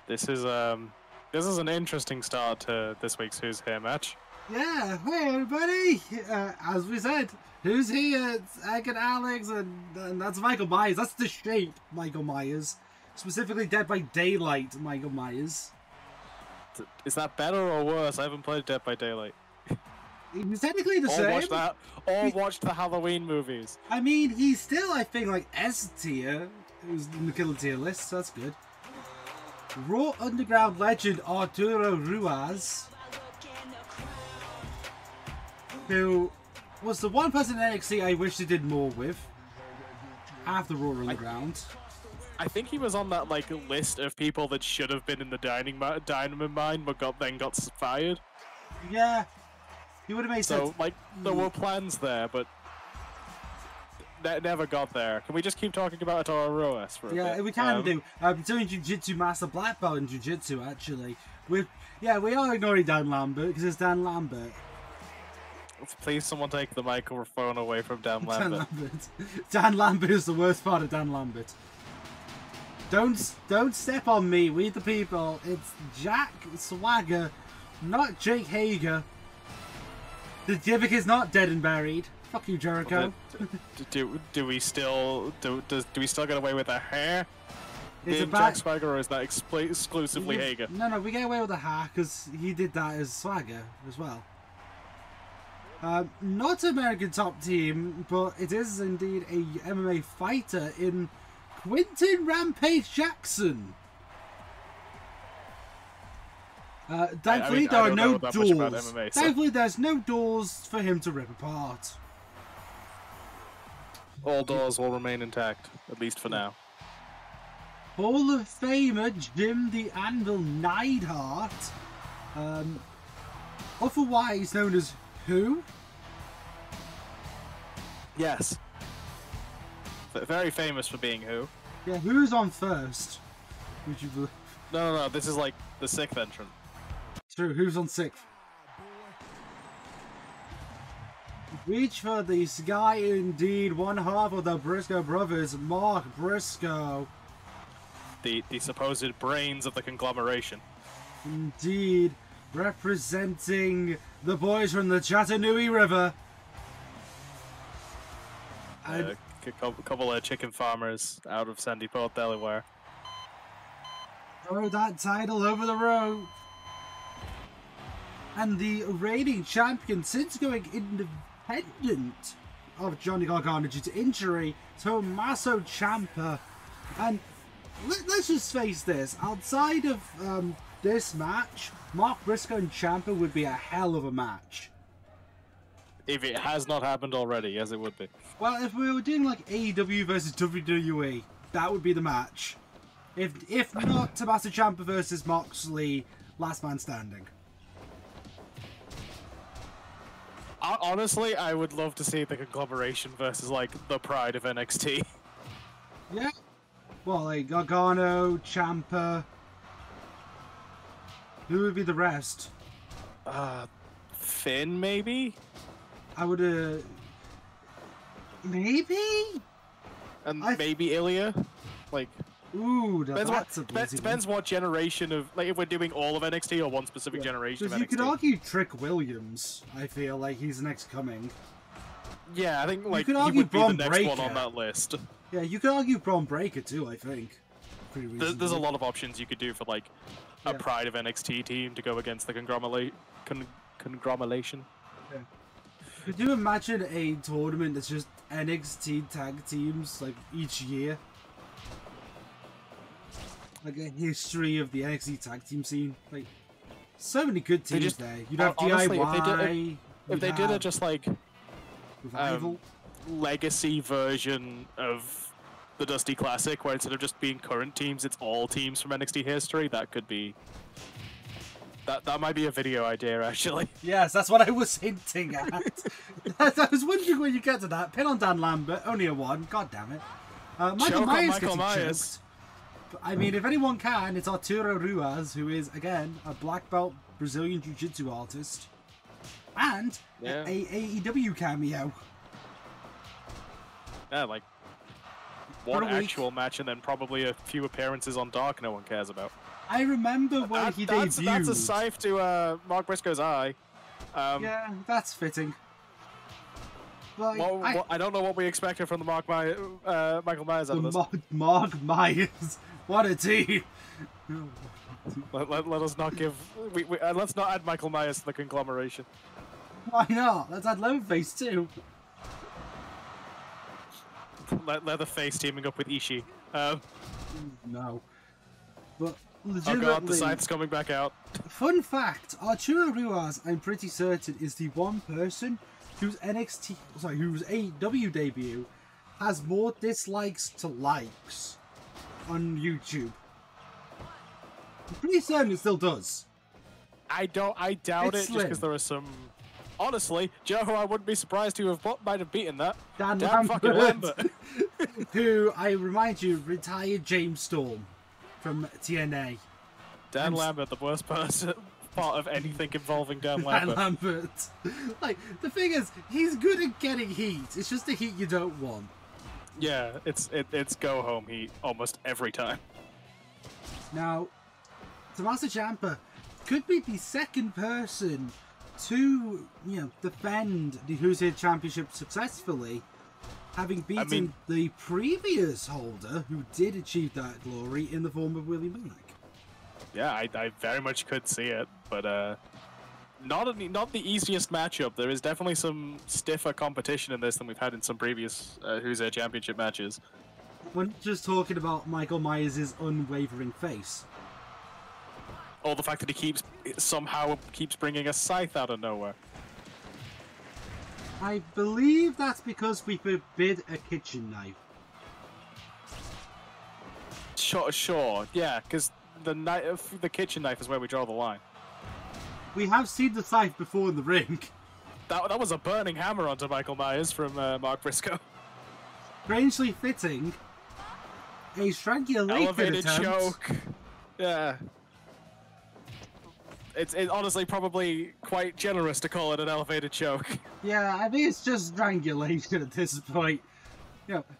This is an interesting start to this week's Who's Here match. Yeah, hey everybody! As we said, who's here? It's Egg and Alex, and that's Michael Myers. That's the shape, Michael Myers. Specifically Dead by Daylight, Michael Myers. Is that better or worse? I haven't played Dead by Daylight. He's technically the same. Watched the Halloween movies. I mean, he's still, I think, like S tier, who's in the killer tier list, so that's good. Raw Underground legend Arturo Ruiz, who was the one person in NXT I wish they did more with after Raw Underground. I think he was on that like list of people that should have been in the Dynamite Mine, but got fired. Yeah, he would have made sense. So like there were plans there, but that never got there. Can we just keep talking about Arturo Ruiz for a bit? Yeah, we can do. I'm doing Jiu-Jitsu Master Black Belt in Jiu-Jitsu actually. We are ignoring Dan Lambert because it's Dan Lambert. Please, someone take the microphone away from Dan Lambert. Dan Lambert is the worst part of Dan Lambert. Don't step on me. We the people. It's Jack Swagger, not Jake Hager. The gimmick is not dead and buried. Fuck you, Jericho. Do we still get away with the hair? It's being Jack Swagger, or is that exclusively Hager? No, we get away with the hair because he did that as Swagger as well. Not American Top Team, but it is indeed a MMA fighter in Quinton Rampage Jackson. Thankfully, there are no doors. Thankfully, there's no doors for him to rip apart. All doors will remain intact, at least for now. Hall of Famer Jim the Anvil Neidhart, otherwise known as Who? Yes. Very famous for being Who. Yeah, who's on first? Would you believe? No, this is like the 6th entrant. True, who's on 6th? Reach for the sky indeed, one half of the Briscoe brothers, Mark Briscoe. The supposed brains of the conglomeration. Indeed, representing the boys from the Chattanooga River. A couple of chicken farmers out of Sandy Port, Delaware. Throw that title over the road. And the reigning champion, since going independent of Johnny Gargano due to injury, Tommaso Ciampa. And let's just face this, outside of this match, Mark Briscoe and Ciampa would be a hell of a match. If it has not happened already, yes it would be. Well, if we were doing like AEW versus WWE, that would be the match. If not, Tommaso Ciampa versus Moxley, last man standing. Honestly, I would love to see the conglomeration versus like the pride of NXT. Yeah. Well, like Gargano, Ciampa. Who would be the rest? Finn, maybe? I would, maybe? And maybe Ilya? Like... Ooh, that's a depends what generation of... Like, if we're doing all of NXT or one specific generation of NXT. You could argue Trick Williams, I feel like he's next coming. Yeah, I think, like, he would be the Braun next Breaker. one on that list. Yeah, you could argue Braun Breaker, too, I think. There's a lot of options you could do for, like, a pride of NXT team to go against the conglomeration. Yeah. Could you imagine a tournament that's just NXT tag teams, like, each year? Like a history of the NXT tag team scene. Like, so many good teams there. You'd have honestly, DIY. If they did a just like Revival. Legacy version of the Dusty Classic, where instead of just being current teams, it's all teams from NXT history, that could be... That might be a video idea, actually. Yes, that's what I was hinting at. I was wondering when you get to that. Pin on Dan Lambert, only a 1. God damn it. Michael Myers. I mean, if anyone can, it's Arturo Ruiz, who is, again, a black belt Brazilian Jiu-Jitsu artist. And a AEW cameo. Yeah, like one actual match and then probably a few appearances on Dark no one cares about. I remember when he debuted. That's a scythe to Mark Briscoe's eye. Yeah, that's fitting. Like, I don't know what we expected from the Michael Myers out of this. Mark Myers. What a team. Let us not give... let's not add Michael Myers to the conglomeration. Why not? Let's add Leatherface too. Leatherface teaming up with Ishii. No. But legitimately... Oh god, the scythe's coming back out. Fun fact, Arturo Ruas, I'm pretty certain, is the one person whose whose AEW debut has more dislikes to likes on YouTube. I'm pretty certain it still does. I doubt It's it, just slim. because there are some... Honestly, do you know who I wouldn't be surprised to have might have beaten that? Dan fucking Lambert. Who, I remind you, retired James Storm from TNA. Dan Lambert, the worst part of anything involving Dan Dan Lambert. Lambert. Like, the thing is, he's good at getting heat. It's just the heat you don't want. Yeah, it's go home heat almost every time. Now, Tommaso Ciampa could be the second person to, defend the Who's Here Championship successfully, having beaten the previous holder who did achieve that glory in the form of Willie Mack. Yeah, I very much could see it, but not the easiest matchup. There is definitely some stiffer competition in this than we've had in some previous Who's Here Championship matches. We're not just talking about Michael Myers' unwavering face. Or the fact that he somehow keeps bringing a scythe out of nowhere. I believe that's because we forbid a kitchen knife. Sure, yeah, because the kitchen knife is where we draw the line. We have seen the scythe before in the ring. That was a burning hammer onto Michael Myers from Mark Briscoe. Strangely fitting, a strangulation Elevated attempt. choke. Yeah. It's honestly probably quite generous to call it an elevated choke. Yeah, I think it's just strangulation at this point.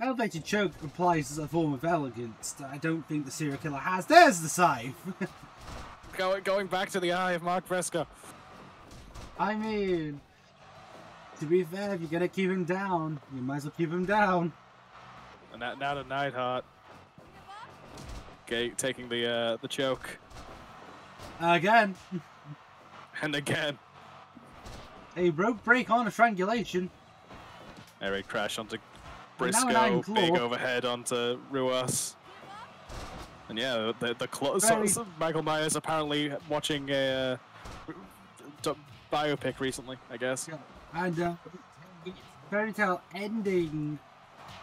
Elevated choke applies as a form of elegance that I don't think the serial killer has. There's the scythe! Going back to the eye of Mark Briscoe. I mean, to be fair, if you're gonna keep him down, you might as well keep him down. And now to Neidhart. Okay, taking the choke. Again. And again. A rope break on a strangulation. Eric crash onto And now an Briscoe, iron claw. big overhead onto Ruas. And yeah, the claw. So Michael Myers apparently watching a biopic recently, I guess. And fairy tale ending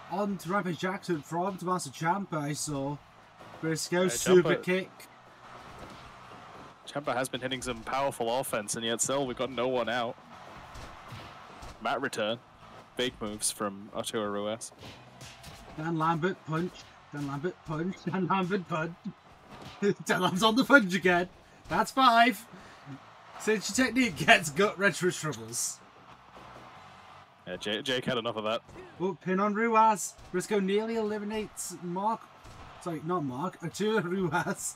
on to Rampage Jackson from Tommaso Ciampa, I saw. Briscoe, super kick. Ciampa has been hitting some powerful offense, and yet still we've got no one out. Mat return. Big moves from Arturo Ruas. Dan Lambert punch. Dan Lambert punch. Dan Lambert punch. Dan Lamb's on the punch again. That's 5. Signature technique gets gut wrench troubles. Yeah, Jake had enough of that. Oh, pin on Ruas. Briscoe nearly eliminates Mark. Sorry, not Mark. Arturo Ruas.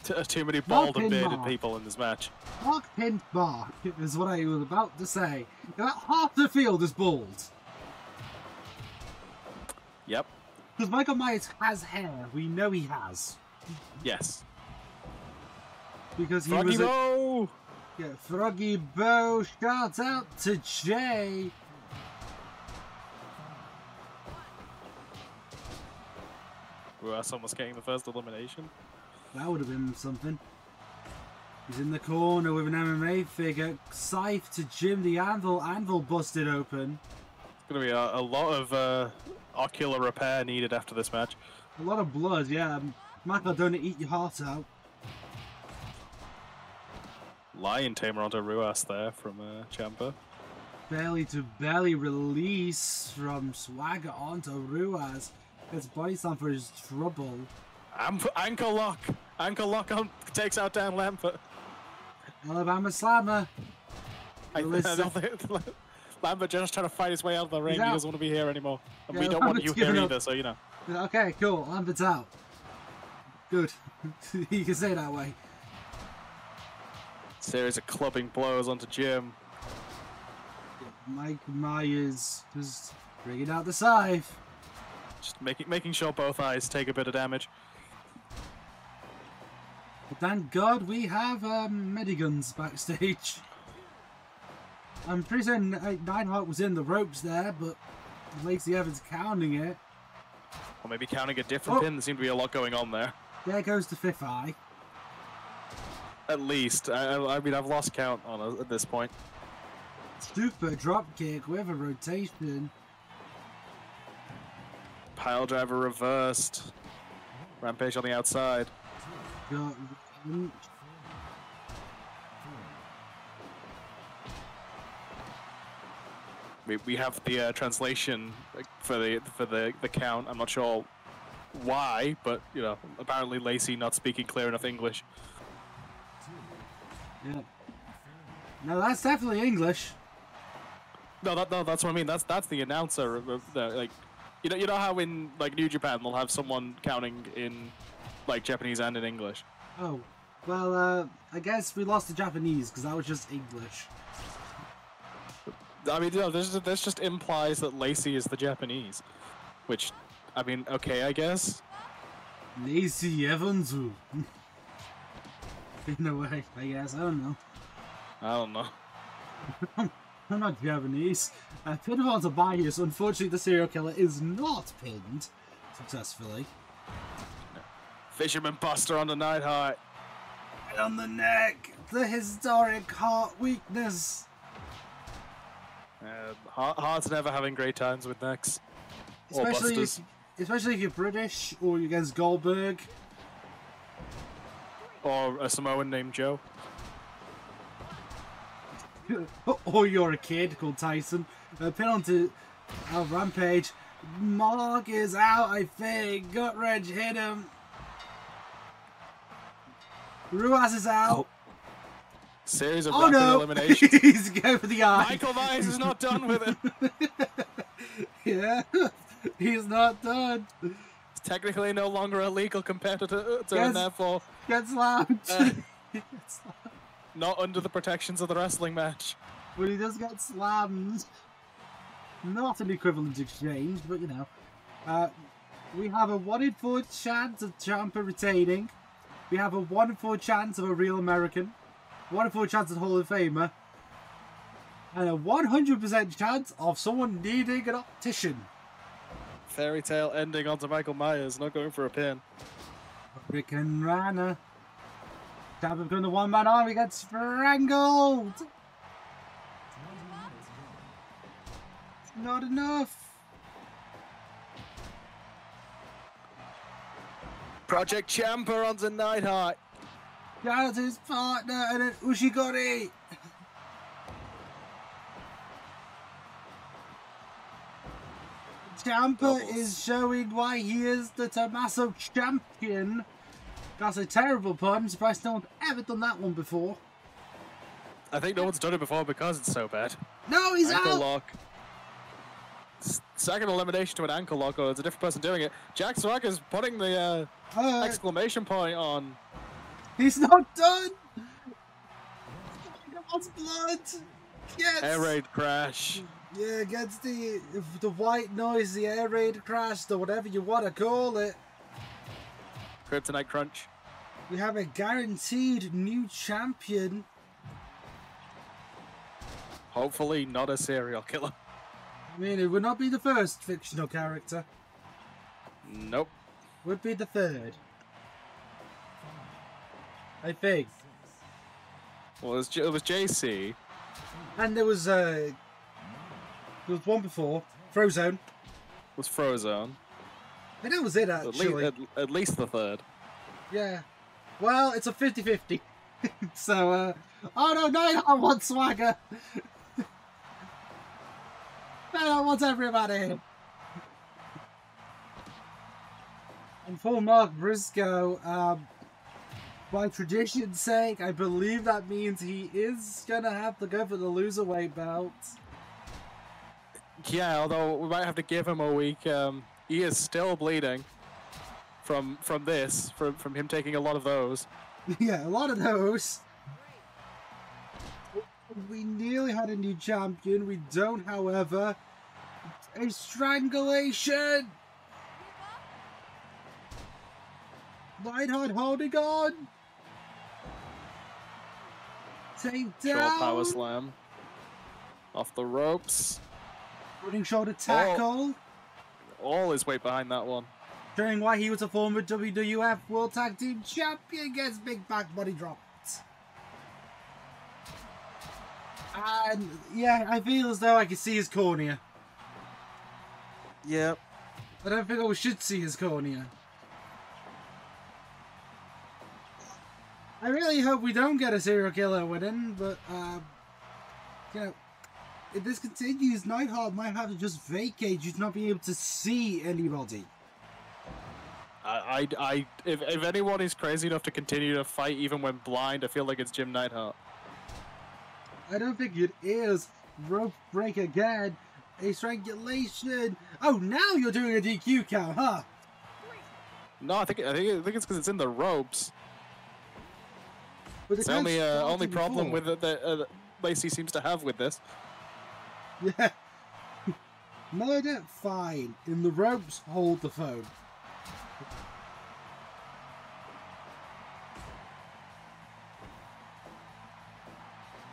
Too many bald and bearded Mark. people in this match. Mark pinned Mark is what I was about to say. About half the field is bald. Yep. Because Michael Myers has hair. We know he has. Yes. Because he Froggy was Bo! Yeah, Froggy Bo. Shout out to Jay. Ruas almost getting the first elimination. That would have been something. He's in the corner with an MMA figure. Scythe to Jim the Anvil. Anvil busted open. It's going to be a lot of ocular repair needed after this match. A lot of blood, yeah. Michael, don't eat your heart out. Lion Tamer onto Ruas there from Ciampa. Belly to belly release from Swagger onto Ruas. Gets body slam for his trouble. Ankle lock! Ankle lock on takes out Dan Lambert. Alabama Slammer. I don't think Lambert just trying to fight his way out of the ring. He doesn't want to be here anymore. And Yeah, we don't want you Lambert's here giving up. either, so you know. Okay, cool. Lambert's out. Good. You can say it that way. Series of clubbing blows onto Jim. Mike Myers just bringing out the scythe. Just making sure both eyes take a bit of damage. But thank God we have Mediguns backstage. I'm pretty sure Neidhart was in the ropes there, but Lacey Evans counting it. Or maybe counting a different pin. There seemed to be a lot going on there. There goes the fifth eye. At least. I mean, I've lost count on it at this point. Super drop kick with a rotation. Pile driver reversed. Rampage on the outside. Got we have the translation for the count. I'm not sure why, but you know, apparently Lacey not speaking clear enough English. Yeah. No, that's definitely English. No, that's what I mean. That's the announcer. Like, you know how in like New Japan they'll have someone counting in like Japanese and in English. Oh, well, I guess we lost the Japanese because that was just English. I mean, you know, this just implies that Lacey is the Japanese, which, I mean, okay, I guess. Lacey Evans. In a way, I guess. I don't know. I don't know. I'm not Japanese. Pinfall to bias. Unfortunately, the serial killer is not pinned successfully. Fisherman Buster on the Neidhart. Right on the neck. The historic heart weakness. Hart's never having great times with necks. Or busters. Especially if you're British or you're against Goldberg. Or a Samoan named Joe. Or you're a kid called Tyson. Pin onto Rampage. Mark is out, I think. Gut wrench hit him. Ruas is out. Oh. Series of rapid eliminations. He's going for the eye. Michael Myers is not done with it. Yeah, he's not done. He's technically no longer a legal competitor, and therefore get slammed. Not under the protections of the wrestling match. But he does get slammed. Not an equivalent exchange, but you know. We have a 1 in 4 chance of Ciampa retaining. We have a 1 in 4 chance of a real American. 1 in 4 chance of Hall of Famer. And a 100% chance of someone needing an optician. Fairy tale ending onto Michael Myers, not going for a pin. Rick and Rana. Ciampa become the one-man army, gets strangled. Not enough. Project Ciampa onto Neidhart. Down to his partner and then Ushigori. Ciampa is showing why he is the Tommaso champion. That's a terrible pun. I'm surprised no one's ever done that one before. I think no one's done it before because it's so bad. No, he's ankle out. Lock. Second elimination to an ankle lock, or it's a different person doing it. Jack Swagger's putting the exclamation point on. He's not done. What's blood? Yes. Air raid crash. Yeah, gets the white noise, the air raid crash, or whatever you want to call it. Kryptonite crunch. We have a guaranteed new champion. Hopefully not a serial killer. I mean, it would not be the first fictional character. Nope. Would be the third. I think. Well, it was JC. And there was one before. Frozone. It was Frozone. I think that was it, actually. At least the third. Yeah. Well, it's a 50-50. So, oh no, Neidhart wants Swagger. Neidhart wants everybody. And for Mark Briscoe, by tradition's sake, I believe that means he is going to have to go for the loserweight belt. Yeah, although we might have to give him a week. He is still bleeding from this, from him taking a lot of those. Yeah, a lot of those. We nearly had a new champion. We don't, however. A strangulation. Neidhart holding on. Take down. Short power slam. Off the ropes. Running shoulder tackle. All his weight behind that one. Showing why he was a former WWF World Tag Team Champion, gets big back body dropped. And yeah, I feel as though I can see his cornea. Yep. I don't think I should see his cornea. I really hope we don't get a serial killer winning, but you know, if this continues, Neidhart might have to just vacate due to not being able to see anybody. If anyone is crazy enough to continue to fight even when blind, I feel like it's Jim Neidhart. I don't think it is. Rope break again. A strangulation. Oh, now you're doing a DQ count, huh? No, I think it's because it's in the ropes. But it's the only problem with it that Lacey seems to have with this. Yeah. Murder, fine. In the ropes, hold the phone.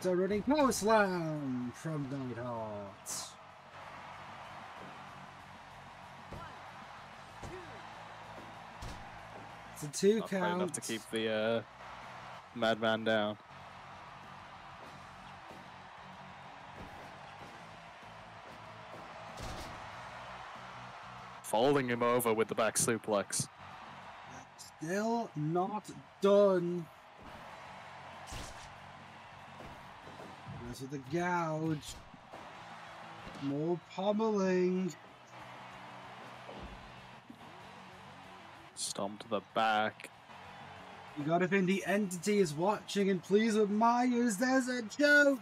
So running power slam from Neidhart. It's a 2 Not count. quite enough to keep the madman down. Folding him over with the back suplex. Still not done. There's with the gouge. More pommeling. Stomp to the back. You gotta think the entity is watching, and please with Myers, there's a joke!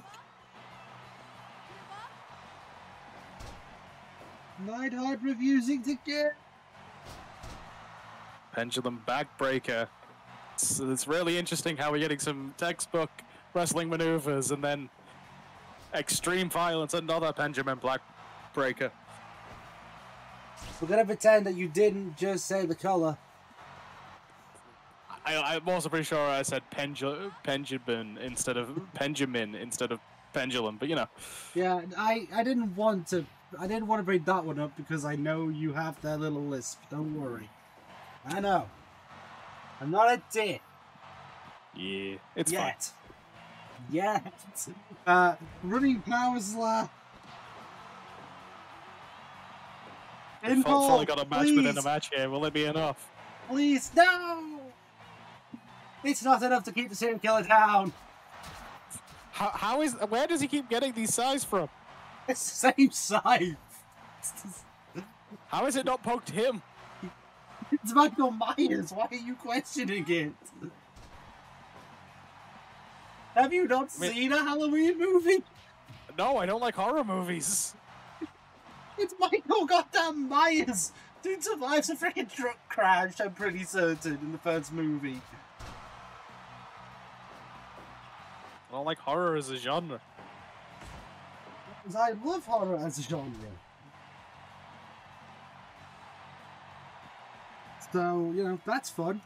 Neidhart refusing to get. Pendulum backbreaker. It's really interesting how we're getting some textbook wrestling maneuvers and then extreme violence, another pendulum backbreaker. We're gonna pretend that you didn't just say the color. I'm also pretty sure I said pendulum instead of pendulum, but you know. Yeah, I didn't want to bring that one up because I know you have that little lisp. Don't worry. I know. I'm not a dick. Yeah, it's Yet. Running power slam. Fully got a match within a match here. Will it be enough? Please, no! It's not enough to keep the serial killer down. Where does he keep getting these size from? It's the same size. How is it not poked him? It's Michael Myers. Why are you questioning it? Have you not seen a Halloween movie? No, I don't like horror movies. It's Michael goddamn Myers. Dude survives a freaking truck crash, I'm pretty certain, in the first movie. I don't like horror as a genre. Because I love horror as a genre. So, you know, that's fun.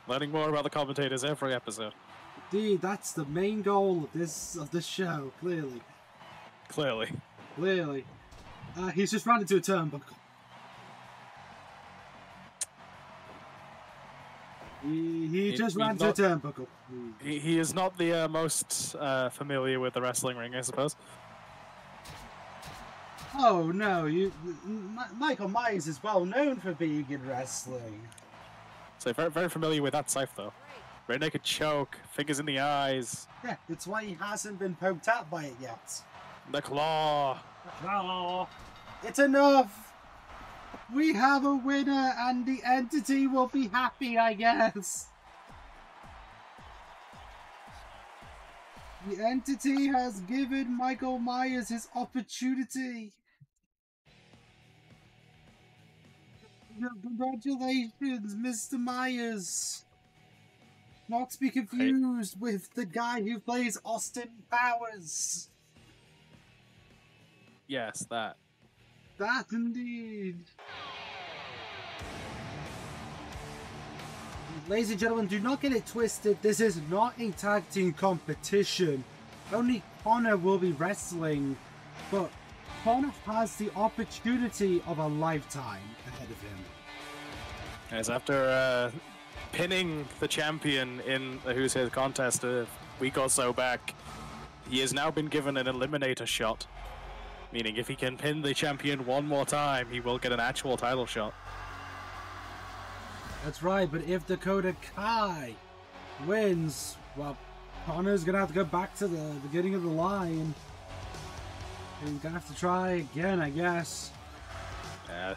Learning more about the commentators every episode. Indeed, that's the main goal of this show, clearly. Clearly. He's just ran into a turnbuckle. He just ran into a turnbuckle. He is not the most familiar with the wrestling ring, I suppose. Oh no, Michael Myers is well known for being in wrestling. So very, very familiar with that scythe though. Rear naked choke, fingers in the eyes. Yeah, it's why he hasn't been poked out by it yet. The claw. No, it's enough. We have a winner, and the entity will be happy, I guess. The entity has given Michael Myers his opportunity. Congratulations, Mr. Myers. Not to be confused with the guy who plays Austin Powers. Yes, that. That indeed. Ladies and gentlemen, do not get it twisted. This is not a tag team competition. Only Connor will be wrestling, but Connor has the opportunity of a lifetime ahead of him. As after pinning the champion in the Who's His contest a week or so back, he has now been given an eliminator shot. Meaning if he can pin the champion one more time, he will get an actual title shot. That's right, but if Dakota Kai wins, well, Connor's going to have to go back to the beginning of the line. He's going to have to try again, I guess.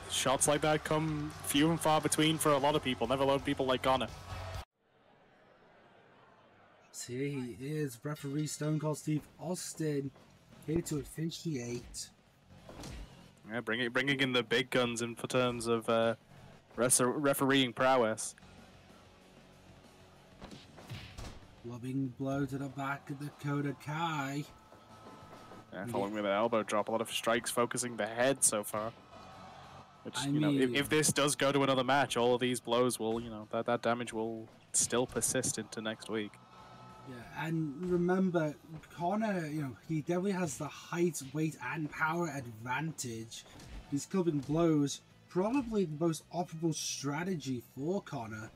Shots like that come few and far between for a lot of people, never alone people like Connor. So here he is, referee Stone Cold Steve Austin, here to officiate. Yeah, bringing in the big guns in terms of refereeing prowess. Loving blow to the back of Dakota Kai. Yeah, following with an elbow drop, a lot of strikes focusing the head so far. Which, if this does go to another match, all of these blows will, that damage will still persist into next week. Yeah, and remember, Connor, he definitely has the height, weight, and power advantage. He's clubbing blows, probably the most optimal strategy for Connor.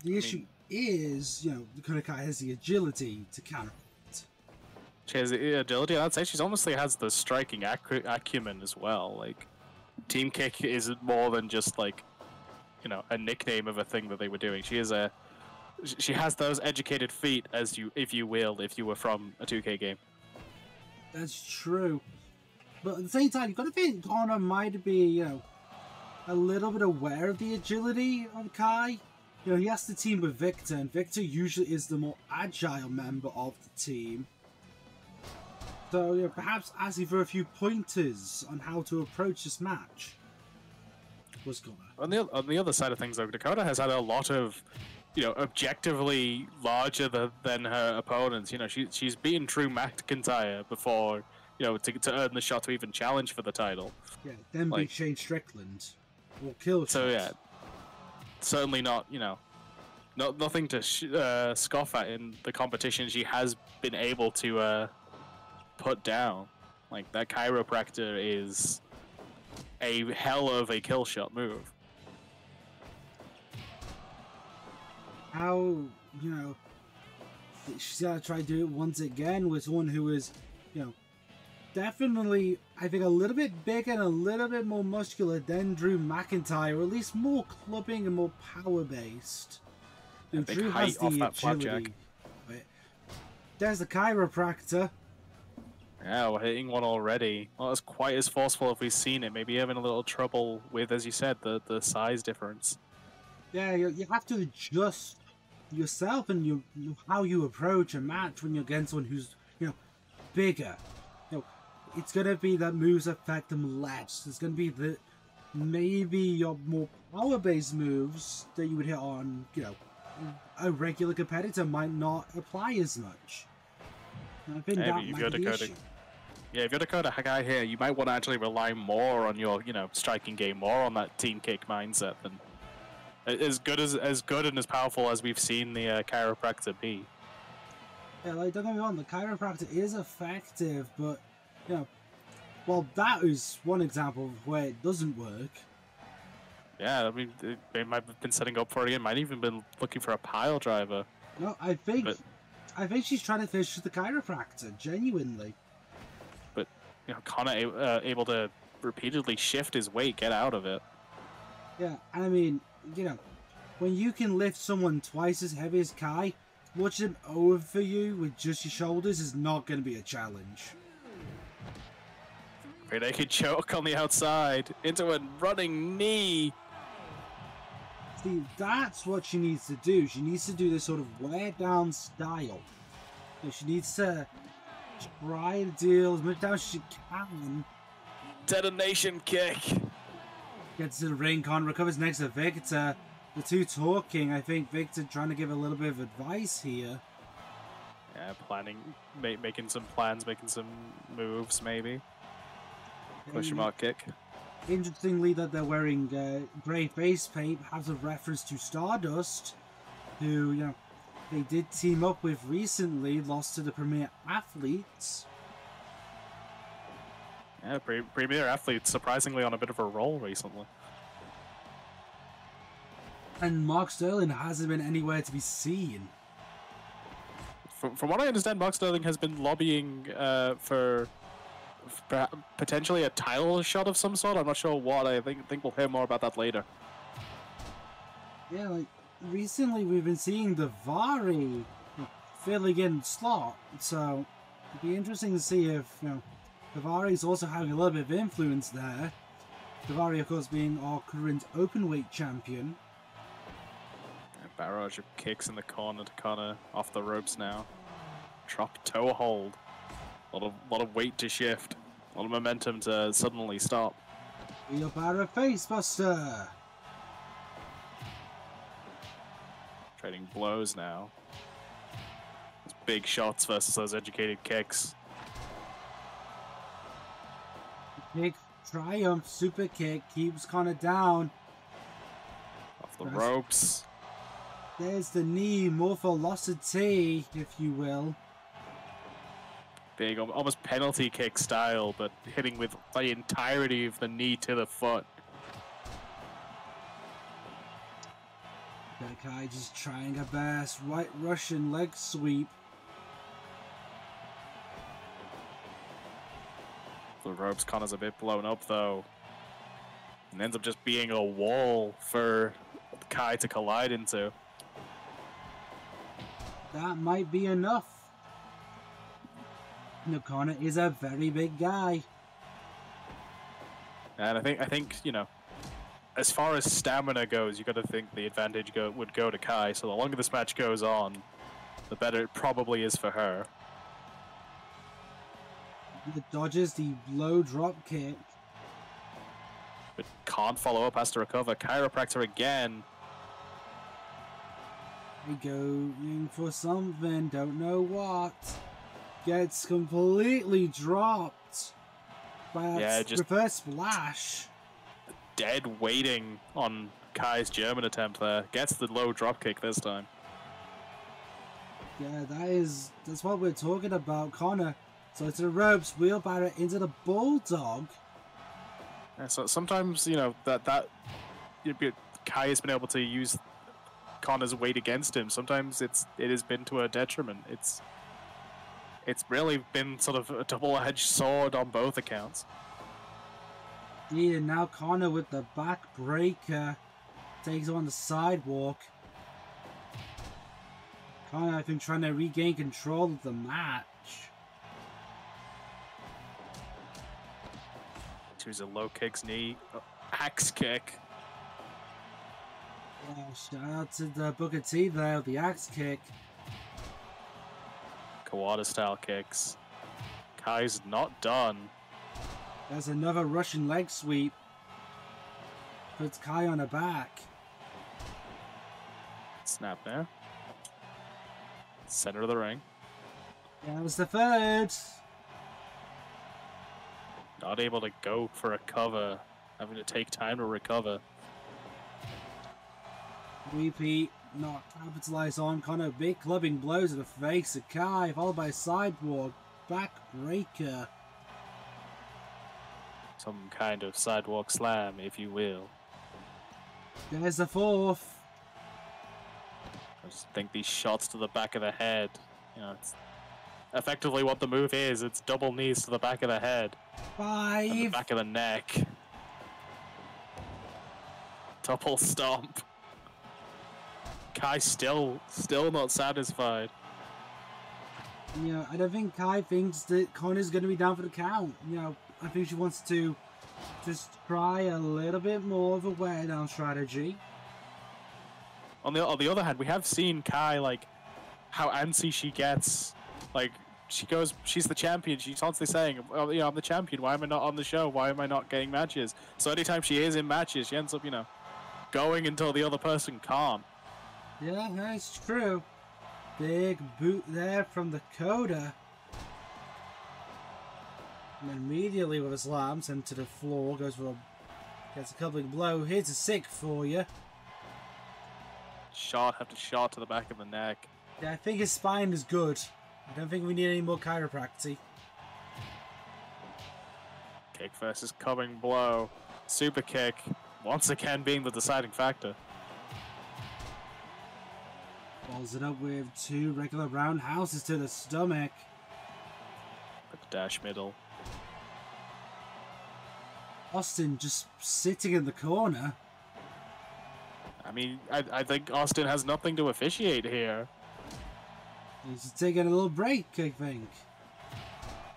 The issue is, Dakota Kai has the agility to counter it. She has the agility, and I'd say she's almost has the striking acumen as well. Like, Team Kick is more than just like, a nickname of a thing that they were doing. She has those educated feet, if you were from a 2K game. That's true. But at the same time, you've got to think Connor might be, a little bit aware of the agility of Kai. He has to team with Victor, and Victor usually is the more agile member of the team. So, perhaps asking for a few pointers on how to approach this match was Connor. On the other side of things, though, Dakota has had a lot of, objectively larger than her opponents. She's beaten Drew McIntyre before, to earn the shot to even challenge for the title. Yeah, then beat Shane Strickland. Or kill So, yeah. Certainly not, nothing to scoff at in the competition she has been able to put down. Like, that chiropractor is a hell of a kill shot move. How, she's got to try to do it once again with someone who is, definitely, I think, a little bit bigger and a little bit more muscular than Drew McIntyre, or at least more clubbing and more power-based. Drew has the agility. There's the chiropractor. Yeah, we're hitting one already. Not as quite as forceful if we've seen it. Maybe having a little trouble with, as you said, the size difference. Yeah, you have to adjust yourself and how you approach a match when you're against someone who's, bigger. It's going to be that moves affect them less. It's going to be maybe your more power-based moves that you would hit on, a regular competitor might not apply as much. I think that might be the issue. Yeah, if you're Dakota Kai here, you might want to actually rely more on your, striking game, more on that Team Kick mindset than as good and as powerful as we've seen the chiropractor be. Yeah, don't get me wrong, the chiropractor is effective, but well, that is one example of where it doesn't work. Yeah, I mean, they might have been setting up for it again. Might even been looking for a pile driver. No, I think she's trying to finish the chiropractor, genuinely. But Connor able to repeatedly shift his weight, get out of it. Yeah, I mean, when you can lift someone twice as heavy as Kai, watching them over for you with just your shoulders is not going to be a challenge. Great naked choke on the outside into a running knee. See, that's what she needs to do. She needs to do this sort of wear down style. She needs to try to deal as much damage as she can. Detonation kick. Gets to the ring, Connor recovers next to Victor. The two talking. I think Victor trying to give a little bit of advice here. Yeah, planning, making some plans, making some moves, maybe. Question mark kick. Interestingly, that they're wearing grey face paint has a reference to Stardust, who, you know, they did team up with recently, lost to the Premier Athletes. Yeah, Premier Athletes surprisingly on a bit of a roll recently. And Mark Sterling hasn't been anywhere to be seen. From what I understand, Mark Sterling has been lobbying for potentially a title shot of some sort. I'm not sure what. I think we'll hear more about that later. Yeah, like recently we've been seeing the Vari filling in slot, so it'd be interesting to see if, you know, the Vari's also having a little bit of influence there. The Vari, of course, being our current openweight champion. A barrage of kicks in the corner to Connor, off the ropes now. Drop toe hold. A lot of weight to shift. A lot of momentum to suddenly stop. Wheelbarrow facebuster. Trading blows now. Those big shots versus those educated kicks. Big triumph super kick keeps Connor down. Off the ropes. There's the knee, more velocity, if you will. Big, almost penalty kick style, but hitting with the entirety of the knee to the foot. That guy just trying a best White Russian leg sweep. The ropes, Connor's a bit blown up though. And ends up just being a wall for Kai to collide into. That might be enough. No, Connor is a very big guy. And I think you know, as far as stamina goes, you got to think the advantage would go to Kai. So the longer this match goes on, the better it probably is for her. He dodges the low drop kick. But can't follow up, has to recover. Chiropractor again. Going for something, don't know what. Gets completely dropped by a reverse splash. Dead waiting on Kai's German attempt there. Gets the low drop kick this time. Yeah, that's what we're talking about, Connor. So to the ropes, wheelbarrow into the bulldog. Yeah, so sometimes, you know, that Kai has been able to use Connor's weight against him. Sometimes it has been to a detriment. It's really been sort of a double-edged sword on both accounts. Yeah, now Connor with the backbreaker takes on the sidewalk. Connor, I think, trying to regain control of the match. Choose a low kicks, knee, axe kick. Yeah, shout out to the Booker T there with the axe kick. Kawada style kicks. Kai's not done. There's another Russian leg sweep. Puts Kai on her back. Snap there. Center of the ring. That was the third. Not able to go for a cover. Having to take time to recover. Repeat. Not capitalized on. Connor big clubbing blows to the face of Kai, followed by a sidewalk backbreaker. Some kind of sidewalk slam, if you will. There's the fourth. I just think these shots to the back of the head, you know, it's effectively what the move is. It's double knees to the back of the head. 5. And the back of the neck. Double stomp. Kai still not satisfied. You know, I don't think Kai thinks that Connor's going to be down for the count. You know, I think she wants to just try a little bit more of a wear down strategy. On the other hand, we have seen Kai, like, how antsy she gets, like, she's the champion. She's constantly saying, "Oh, you know, I'm the champion. Why am I not on the show? Why am I not getting matches?" So anytime she is in matches, she ends up, you know, going until the other person can't. Yeah, that's true. Big boot there from the Coda. And immediately with a slam sent to the floor, gets a coupling blow. Here's a sick for you. Shot after shot to the back of the neck. Yeah, I think his spine is good. I don't think we need any more chiropractic. Kick versus coming blow. Super kick, once again being the deciding factor. Follows it up with 2 regular roundhouses to the stomach. With the dash middle. Austin just sitting in the corner. I mean, I think Austin has nothing to officiate here. He's taking a little break, I think.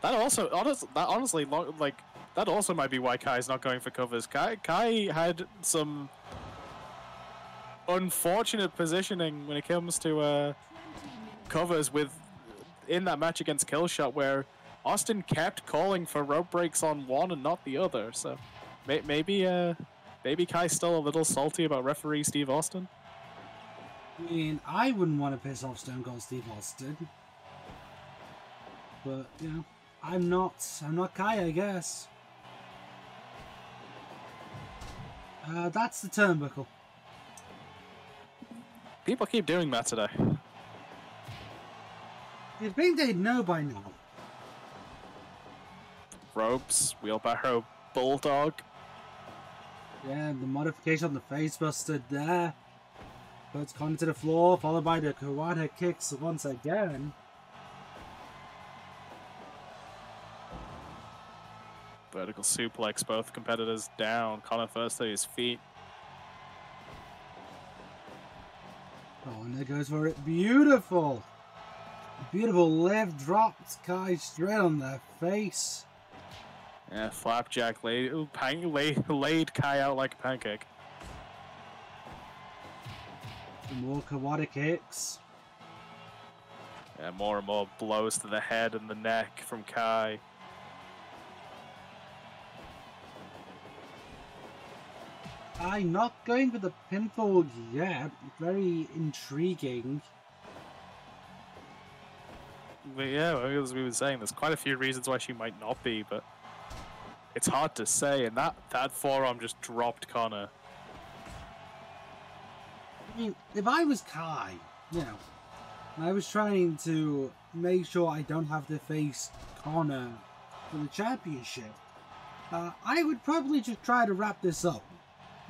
That also, honestly, like, that also might be why Kai's not going for covers. Kai had some unfortunate positioning when it comes to covers in that match against Killshot, where Austin kept calling for rope breaks on one and not the other. So maybe Kai's still a little salty about referee Steve Austin. I mean, I wouldn't want to piss off Stone Cold Steve Austin. But, you know, I'm not Kai, I guess. That's the turnbuckle. People keep doing that today. You'd think they'd know by now. Ropes, wheelbarrow, bulldog. Yeah, the modification on the face buster there. Puts Connor to the floor, followed by the Kawada kicks once again. Vertical suplex, both competitors down. Connor first to his feet. Oh, and there goes for it. Beautiful! Beautiful left dropped Kai straight on the face. Yeah, flapjack laid Kai out like a pancake. Some more Kawada kicks. Yeah, more and more blows to the head and the neck from Kai. I'm not going for the pinfall yet. Very intriguing. But yeah, as we were saying, there's quite a few reasons why she might not be, but it's hard to say. And that forearm just dropped Connor. I mean, if I was Kai, you know, and I was trying to make sure I don't have to face Connor for the championship, I would probably just try to wrap this up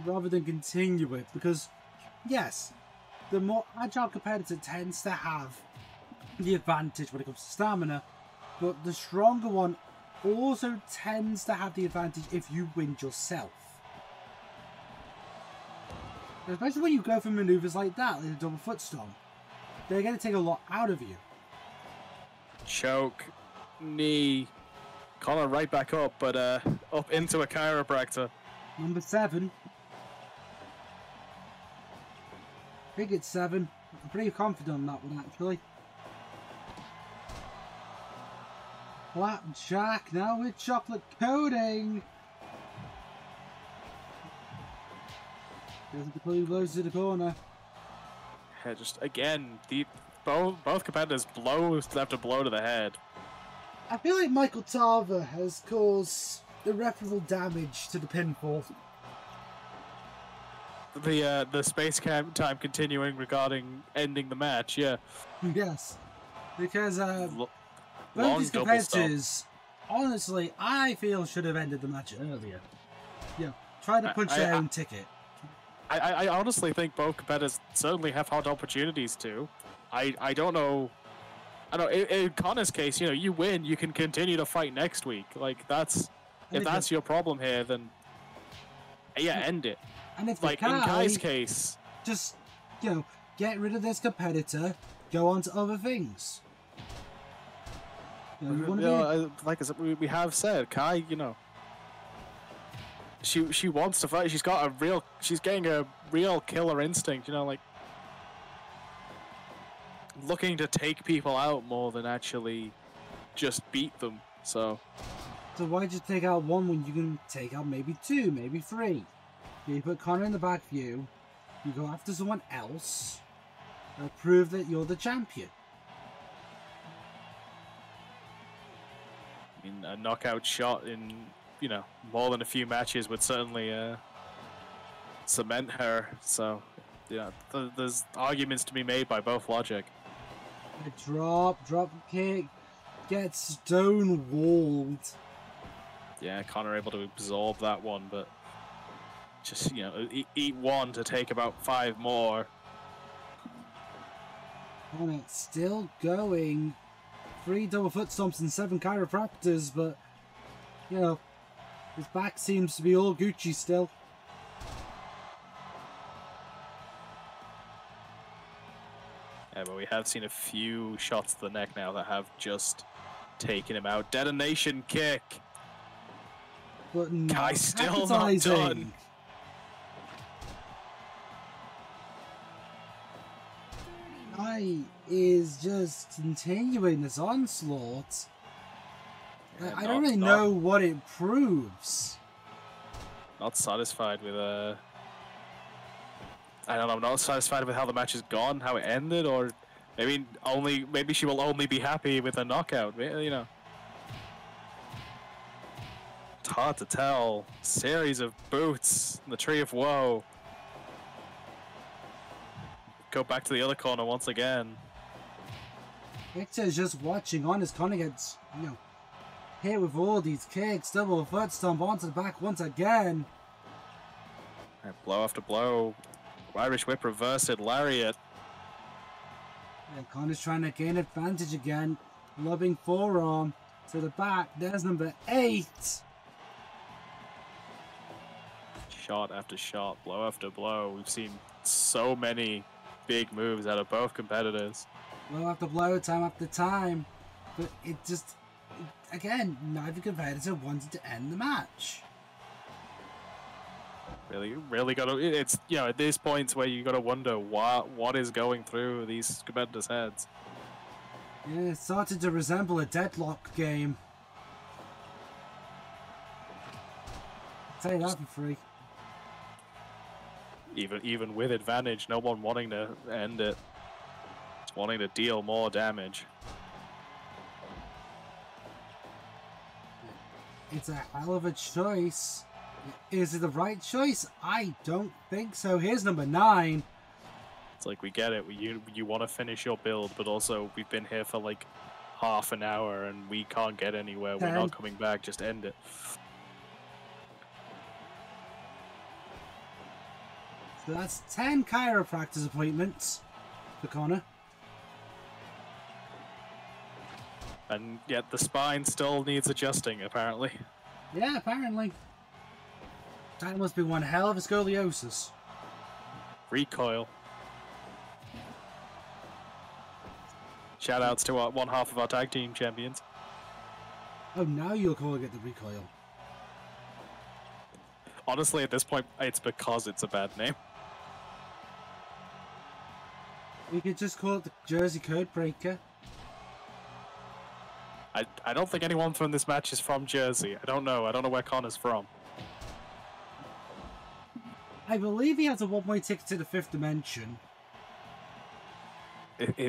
rather than continue it, because yes, the more agile competitor tends to have the advantage when it comes to stamina, but the stronger one also tends to have the advantage if you win yourself. Especially when you go for maneuvers like that, like a double foot stomp. They're going to take a lot out of you. Choke, knee, Connor right back up, but up into a chiropractor. Number 7. I think it's 7. I'm pretty confident on that one, actually. Flapjack now with chocolate coating. There's the clue blows to the corner. Yeah, just again, both competitors blow after blow to the head. I feel like Michael Tarver has caused irreparable damage to the pinfall. The space time continuing regarding ending the match, yeah. Yes, because both long these competitors, honestly, I feel should have ended the match earlier. Yeah, try to punch their own ticket. I honestly think both competitors certainly have had opportunities to. I don't know. I don't know. In Connor's case, you know, you win, you can continue to fight next week. Like if that's your problem here, then yeah, end it. And if like in Kai's case, just, you know, get rid of this competitor, go on to other things. You know, like we have said, Kai, you know, she wants to fight. She's getting a real killer instinct. You know, like looking to take people out more than actually just beat them. So why'd you take out one when you can take out maybe two, maybe three? You put Connor in the back view, you go after someone else, and prove that you're the champion. I mean, a knockout shot in, you know, more than a few matches would certainly cement her. So, yeah, there's arguments to be made by both logic. A drop kick, gets stonewalled. Yeah, Connor able to absorb that one, but just, you know, eat one to take about 5 more. And it's still going. 3 double foot stomps and 7 chiropractors, but, you know, his back seems to be all Gucci still. Yeah, but we have seen a few shots to the neck now that have just taken him out. Detonation kick. But not Kai still not done. Kai is just continuing this onslaught. Yeah, I don't really know what it proves. Not satisfied with I don't know. I'm not satisfied with how the match has gone, how it ended, or maybe she will only be happy with a knockout. You know, it's hard to tell. Series of boots, the Tree of Woe. Go back to the other corner once again. Victor's just watching on as Connor gets, you know, hit with all these kicks, double foot stomp onto the back once again. Right, blow after blow. Irish whip reversed lariat. And Connor's trying to gain advantage again. Lobbing forearm to the back. There's number 8. Shot after shot, blow after blow. We've seen so many big moves out of both competitors. Blow after blow, time after time. But it just, again, neither competitor wanted to end the match. Really gotta, it's, you know, at these points where you gotta wonder what is going through these competitors' heads. Yeah, it started to resemble a deadlock game. I'll tell you that for free. Even with advantage, no one wanting to end it. Just wanting to deal more damage. It's a hell of a choice. Is it the right choice? I don't think so. Here's number 9. It's like, we get it. You want to finish your build, but also we've been here for like half an hour and we can't get anywhere. We're not coming back. Just end it. So that's 10 chiropractor's appointments for Connor. And yet the spine still needs adjusting, apparently. Yeah, apparently. That must be one hell of a scoliosis. Recoil. Shoutouts to one half of our tag team champions. Oh, now you're calling it the recoil. Honestly, at this point, it's because it's a bad name. We could just call it the Jersey Code Breaker. I don't think anyone from this match is from Jersey. I don't know. I don't know where Connor's from. I believe he has a one-way ticket to the 5th dimension.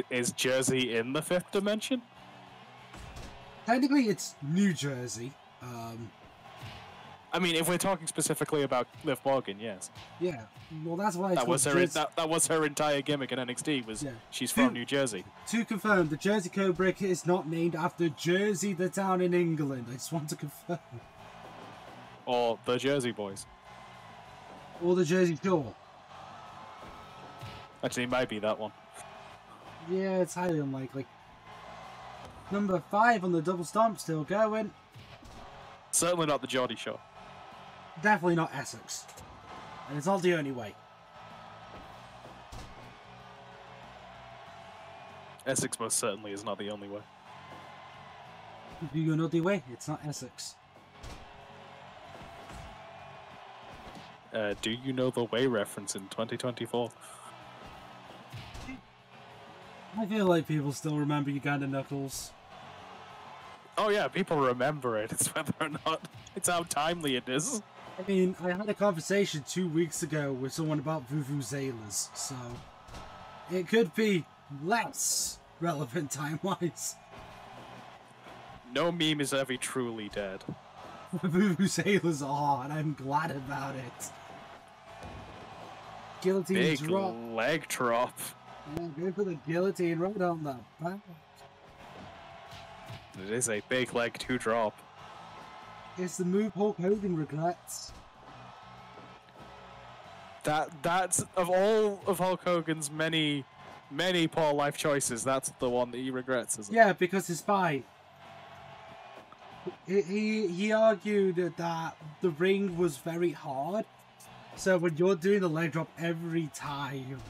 Is Jersey in the 5th dimension? Technically, it's New Jersey. I mean, if we're talking specifically about Liv Morgan, yes. Yeah, well, that's why that was her entire gimmick in NXT. Was she's from New Jersey? To confirm, the Jersey Code Breaker is not named after Jersey, the town in England. I just want to confirm. Or the Jersey Boys. Or the Jersey Shore. Actually, it might be that one. Yeah, it's highly unlikely. Number 5 on the double stomp, still going. Certainly not the Geordie Shore. Definitely not Essex. And it's not the only way. Essex most certainly is not the only way. If you go another way, it's not Essex. Do you know the way reference in 2024? I feel like people still remember Uganda Knuckles. Oh yeah, people remember it. It's whether or not it's how timely it is. I mean, I had a conversation 2 weeks ago with someone about vuvuzelas, so it could be less relevant time-wise. No meme is ever truly dead. Vuvuzelas are, and I'm glad about it. Guillotine Big drop. leg drop. Yeah, go for the guillotine right on the back. It is a big leg to drop. It's the move Hulk Hogan regrets. That's of all of Hulk Hogan's many poor life choices, that's the one that he regrets, isn't it? Yeah, because his spine. He argued that the ring was very hard, so when you're doing the leg drop every time,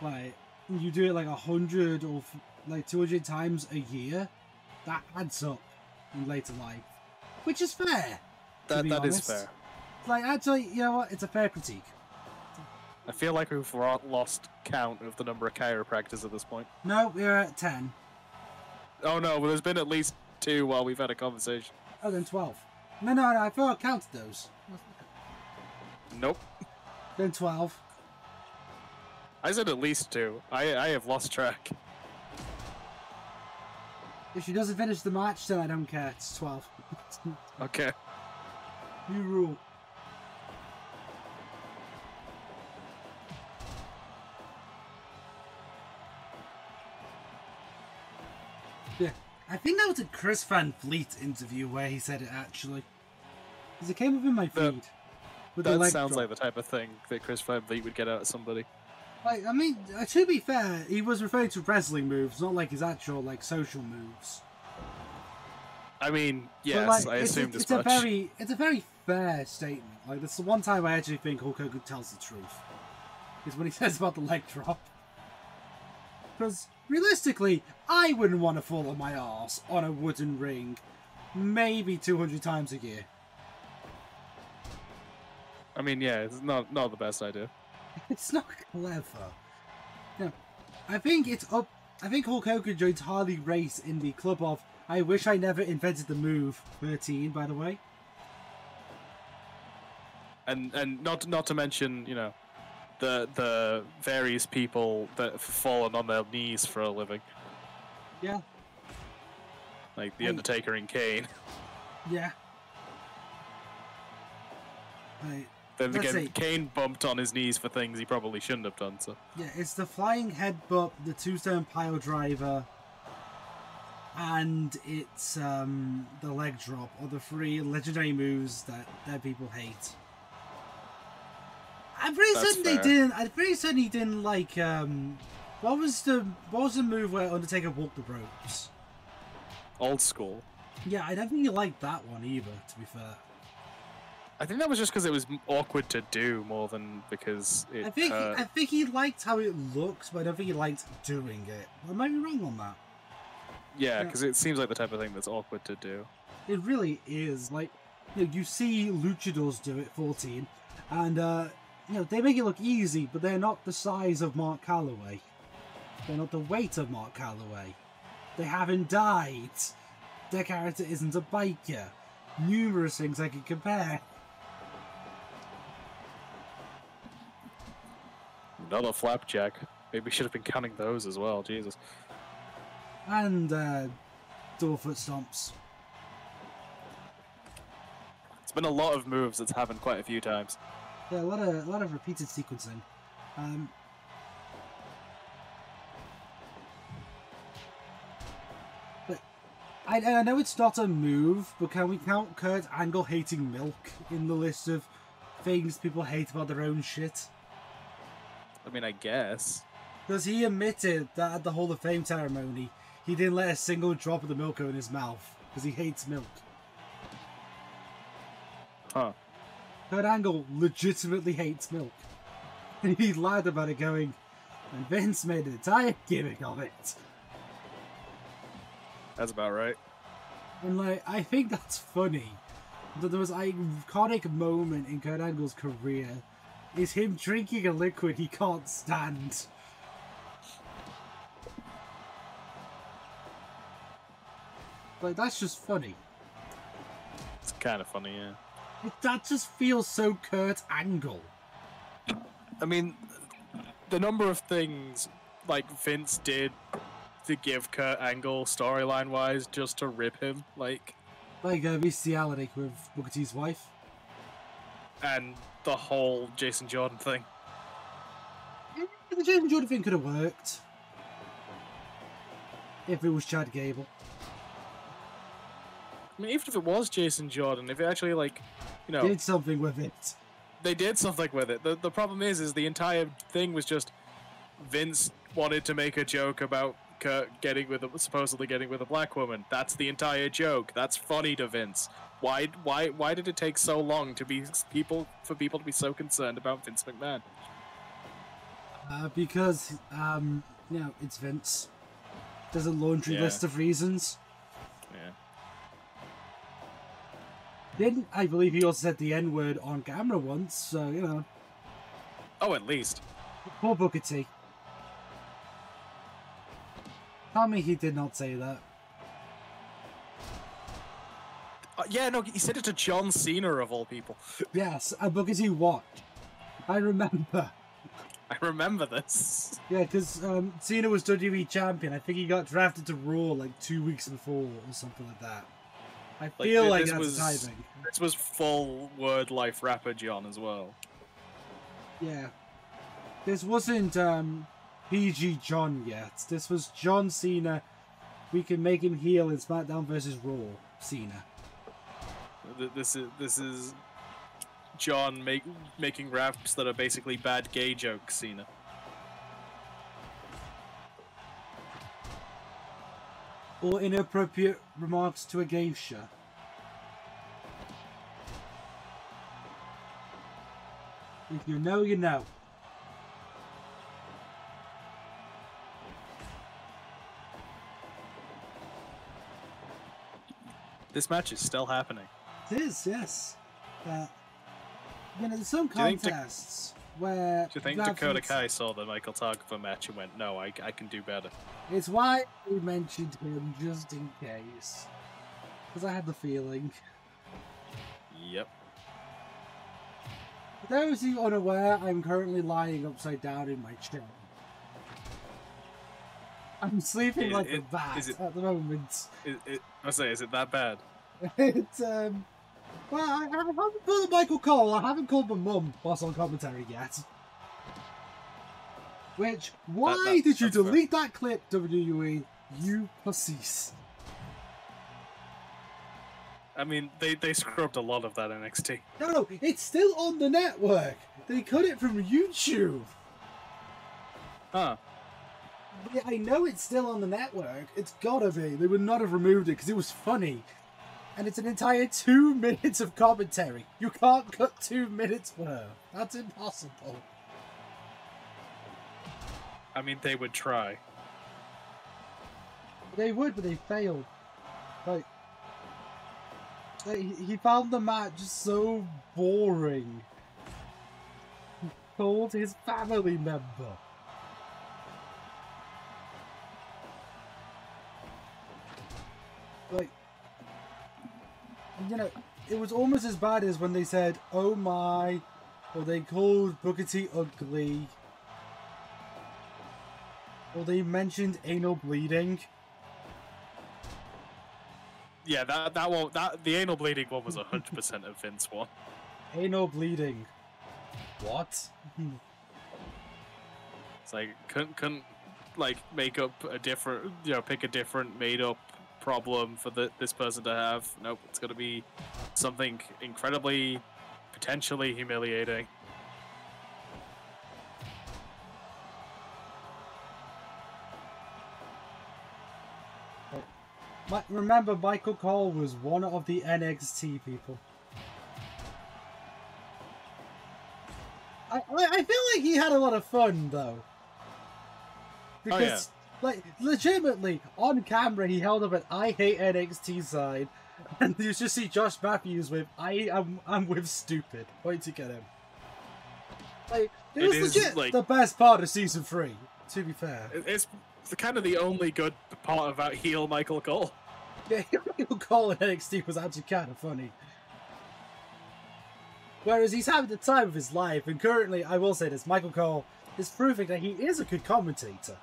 like you do it like 100 or like 200 times a year, that adds up in later life, which is fair. That is fair. Like, actually, you know what? It's a fair critique. I feel like we've lost count of the number of chiropractors at this point. No, we're at 10. Oh no, well, there's been at least 2 while we've had a conversation. Oh, then 12. No, I thought I counted those. Nope. Then 12. I said at least 2. I have lost track. If she doesn't finish the match, then I don't care. It's 12. Okay. New rule. Yeah. I think that was a Chris Van Vliet interview where he said it, actually. Because it came up in my feed. That sounds like the type of thing that Chris Van Vliet would get out of somebody. Like, I mean, to be fair, he was referring to wrestling moves, not like his actual, like, social moves. I mean, yes, like, I assumed as it's much. It's a very fair statement. Like, that's the one time I actually think Hulk Hogan tells the truth. Is when he says about the leg drop. Because, realistically, I wouldn't want to fall on my arse on a wooden ring maybe 200 times a year. I mean, yeah, it's not the best idea. It's not clever. No, I think Hulk Hogan joins Harley Race in the club of I wish I never invented the move 13, by the way. And not to mention, you know, the various people that have fallen on their knees for a living. Yeah. Like The Undertaker and Kane. Yeah. Right. Then again, Kane bumped on his knees for things he probably shouldn't have done, so... Yeah, it's the flying headbutt, the tombstone pile driver, and it's the leg drop, or the 3 legendary moves that people hate. I'm pretty certain he didn't like what was the move where Undertaker walked the ropes? Old school. Yeah, I don't think he liked that one either, to be fair. I think that was just because it was awkward to do more than because it I think he liked how it looks, but I don't think he liked doing it. I might be wrong on that. Yeah, because it seems like the type of thing that's awkward to do. It really is. Like, you know, you see luchadors do it 14, and you know, they make it look easy, but they're not the size of Mark Calloway. They're not the weight of Mark Calloway. They haven't died. Their character isn't a biker. Numerous things I can compare. Another flapjack. Maybe we should have been counting those as well, Jesus. And doorfoot stomps. It's been a lot of moves that's happened quite a few times. Yeah, a lot of repeated sequencing. But I know it's not a move, but can we count Kurt Angle hating milk in the list of things people hate about their own shit? I mean, I guess. Because he admitted that at the Hall of Fame ceremony, he didn't let a single drop of the milk go in his mouth, because he hates milk. Huh. Kurt Angle legitimately hates milk. And he lied about it going, and Vince made an entire gimmick of it. That's about right. And like, I think that's funny. That there was an iconic moment in Kurt Angle's career is him drinking a liquid he can't stand. Like, that's just funny. It's kind of funny, yeah. That just feels so Kurt Angle. I mean, the number of things like Vince did to give Kurt Angle storyline-wise just to rip him, like bestiality with Booker T's wife. And the whole Jason Jordan thing. The Jason Jordan thing could have worked. If it was Chad Gable. I mean, even if it was Jason Jordan, if it actually, like, you know... did something with it. They did something with it. The problem is the entire thing was just Vince wanted to make a joke about Kurt supposedly getting with a black woman. That's the entire joke. That's funny to Vince. Why did it take so long for people to be so concerned about Vince McMahon? Because it's Vince. There's a laundry list of reasons. Yeah. I believe he also said the N-word on camera once, so, you know. Oh, at least. Poor Booker T. Tell me he did not say that. Yeah, no, he said it to John Cena, of all people. Yes, and Booker T watched. I remember. I remember this. Yeah, because Cena was WWE champion. I think he got drafted to Raw like 2 weeks before or something like that. I feel like that's timing. This was full word life rapper John as well. Yeah. This wasn't PG John yet. This was John Cena. We can make him heel in SmackDown vs. Raw. Cena. This is John making raps that are basically bad gay jokes, Cena. Or inappropriate remarks to a geisha. If you know, you know. This match is still happening. It is, yes. There's some contests where... Do you think Dakota Kai saw the Michael Tarkova match and went, no, I can do better? It's why we mentioned him just in case. Because I had the feeling. Yep. For those of you unaware, I'm currently lying upside down in my chair. I'm sleeping like a bat at the moment. Is it that bad? It's, well, I haven't called Michael Cole. I haven't called my mum whilst on commentary yet. Which, why did you delete that clip, WWE? You pussies. I mean, they scrubbed a lot of that NXT. No, it's still on the network. They cut it from YouTube. Huh. Yeah, I know it's still on the network. It's gotta be. They would not have removed it because it was funny. And it's an entire 2 minutes of commentary. You can't cut 2 minutes worth. That's impossible. I mean, they would try. They would, but they failed. Like he found the match so boring. He told his family member. Like, you know, it was almost as bad as when they said, oh my, or they called Booker T ugly, or they mentioned anal bleeding. Yeah, the anal bleeding one was 100% a Vince one. Anal bleeding. What? It's like, couldn't like make up a different, pick a different made up problem for this person to have. Nope, it's gonna be something incredibly, potentially humiliating. Remember, Michael Cole was one of the NXT people. I feel like he had a lot of fun though, because like legitimately on camera he held up an "I hate NXT" sign, and you just see Josh Matthews with I'm with stupid pointing at him. Like it was legit like the best part of season 3. To be fair, it's kind of the only good part about heel Michael Cole. Yeah, Michael Cole in NXT was actually kind of funny. Whereas he's having the time of his life, and currently, I will say this, Michael Cole is proving that he is a good commentator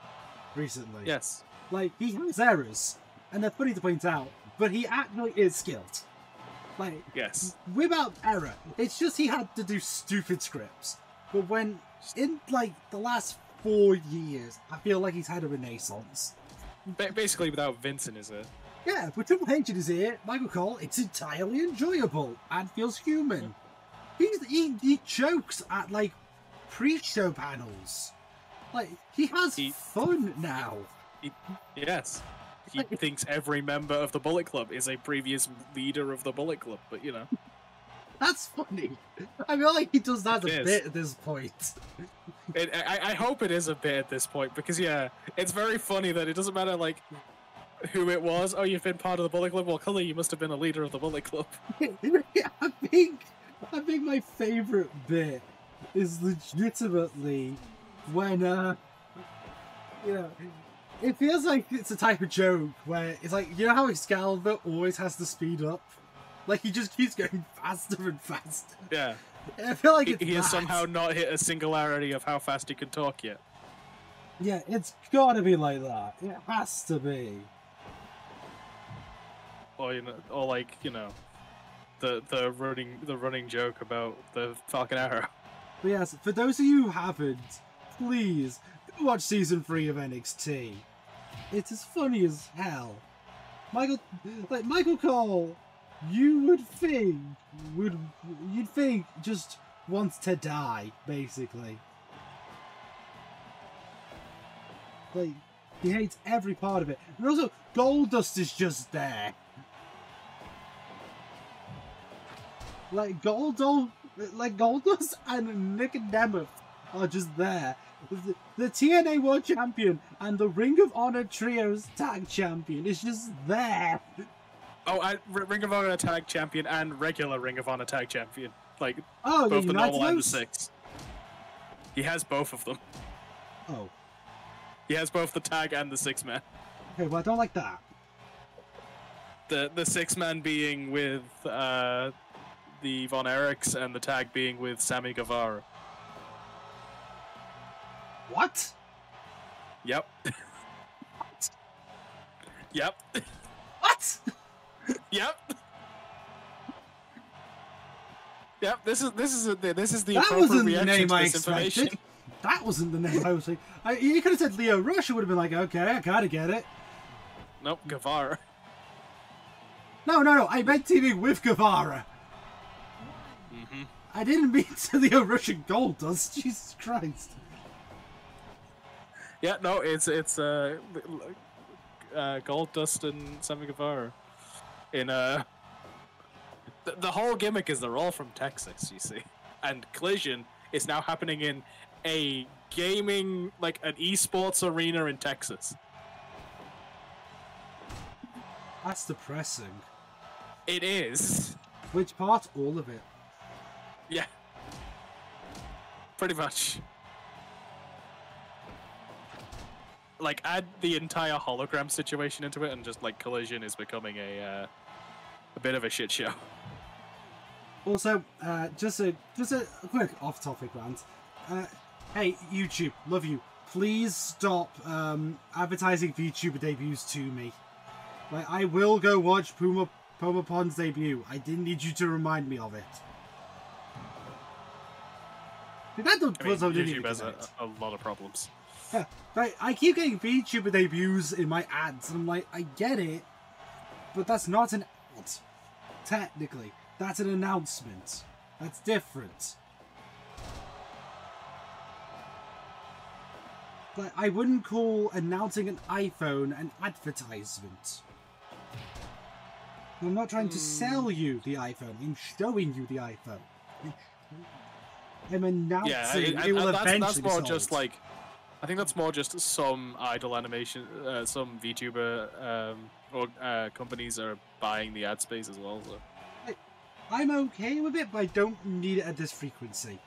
recently. Yes. Like, he has errors, and they're funny to point out, but he actually is skilled. Like, yes. Without error. It's just he had to do stupid scripts. But when, in, like, the last 4 years, I feel like he's had a renaissance. Basically without Vince in his ear. Yeah, with Triple H in his ear, Michael Cole, it's entirely enjoyable and feels human. He jokes at, like, pre-show panels. Like, he has fun now. Yes. He thinks every member of the Bullet Club is a previous leader of the Bullet Club, but you know. That's funny. I feel like he does that a bit at this point. I hope it is a bit at this point, because yeah, it's very funny that it doesn't matter, like, who it was. Oh, you've been part of the Bullet Club? Well, clearly you must have been a leader of the Bullet Club. Yeah, I think my favourite bit is legitimately when, you know, it feels like it's a type of joke where it's like, you know how Excalibur always has to speed up? Like, he just keeps going faster and faster. Yeah. I feel like he has somehow not hit a singularity of how fast he can talk yet. Yeah, it's gotta be like that. It has to be. Or, you know, or like, you know, the running joke about the Falcon Arrow. But yes, for those of you who haven't, please watch season 3 of NXT. It's as funny as hell. Michael Cole, you'd think just wants to die, basically. Like, he hates every part of it. And also, Goldust is just there. Like, Goldust and Nick and Nemeth are just there. The TNA World Champion and the Ring of Honor Trios Tag Champion is just there. Oh, and Ring of Honor Tag Champion and regular Ring of Honor Tag Champion. Like, both the normal and the 6. He has both of them. Oh. He has both the tag and the 6-man. Okay, well, I don't like that. The 6-man being with the Von Erichs and the tag being with Sammy Guevara. What? Yep. What? Yep. What? Yep. Yep. This is the that appropriate wasn't reaction the name to I this expected. information. That wasn't the name I was thinking. You could have said Leo Rush. I would have been like, okay, I gotta get it. Nope, Guevara. No. I meant TV with Guevara. Mm-hmm. I didn't mean to Leo Rush and Goldust. Jesus Christ. Yeah, no, it's Goldust and Sammy Guevara. In the whole gimmick is they're all from Texas, you see, and Collision is now happening in a gaming, like an esports arena in Texas. That's depressing. It is. Which part? All of it. Yeah. Pretty much. Like, add the entire hologram situation into it, and just like Collision is becoming a bit of a shit show. Also, just a quick off-topic rant. Hey, YouTube, love you. Please stop advertising VTuber debuts to me. Like, I will go watch Puma Pond's debut. I didn't need you to remind me of it. YouTube has a lot of problems. Yeah, right, I keep getting VTuber debuts in my ads, and I'm like, I get it, but that's not an ad. Technically, that's an announcement. That's different. But I wouldn't call announcing an iPhone an advertisement. I'm not trying to sell you the iPhone. I'm showing you the iPhone. I'm announcing it will eventually that's more sold. just like, I think that's more just some idle animation, some VTuber or companies are buying the ad space as well. So. I'm okay with it, but I don't need it at this frequency.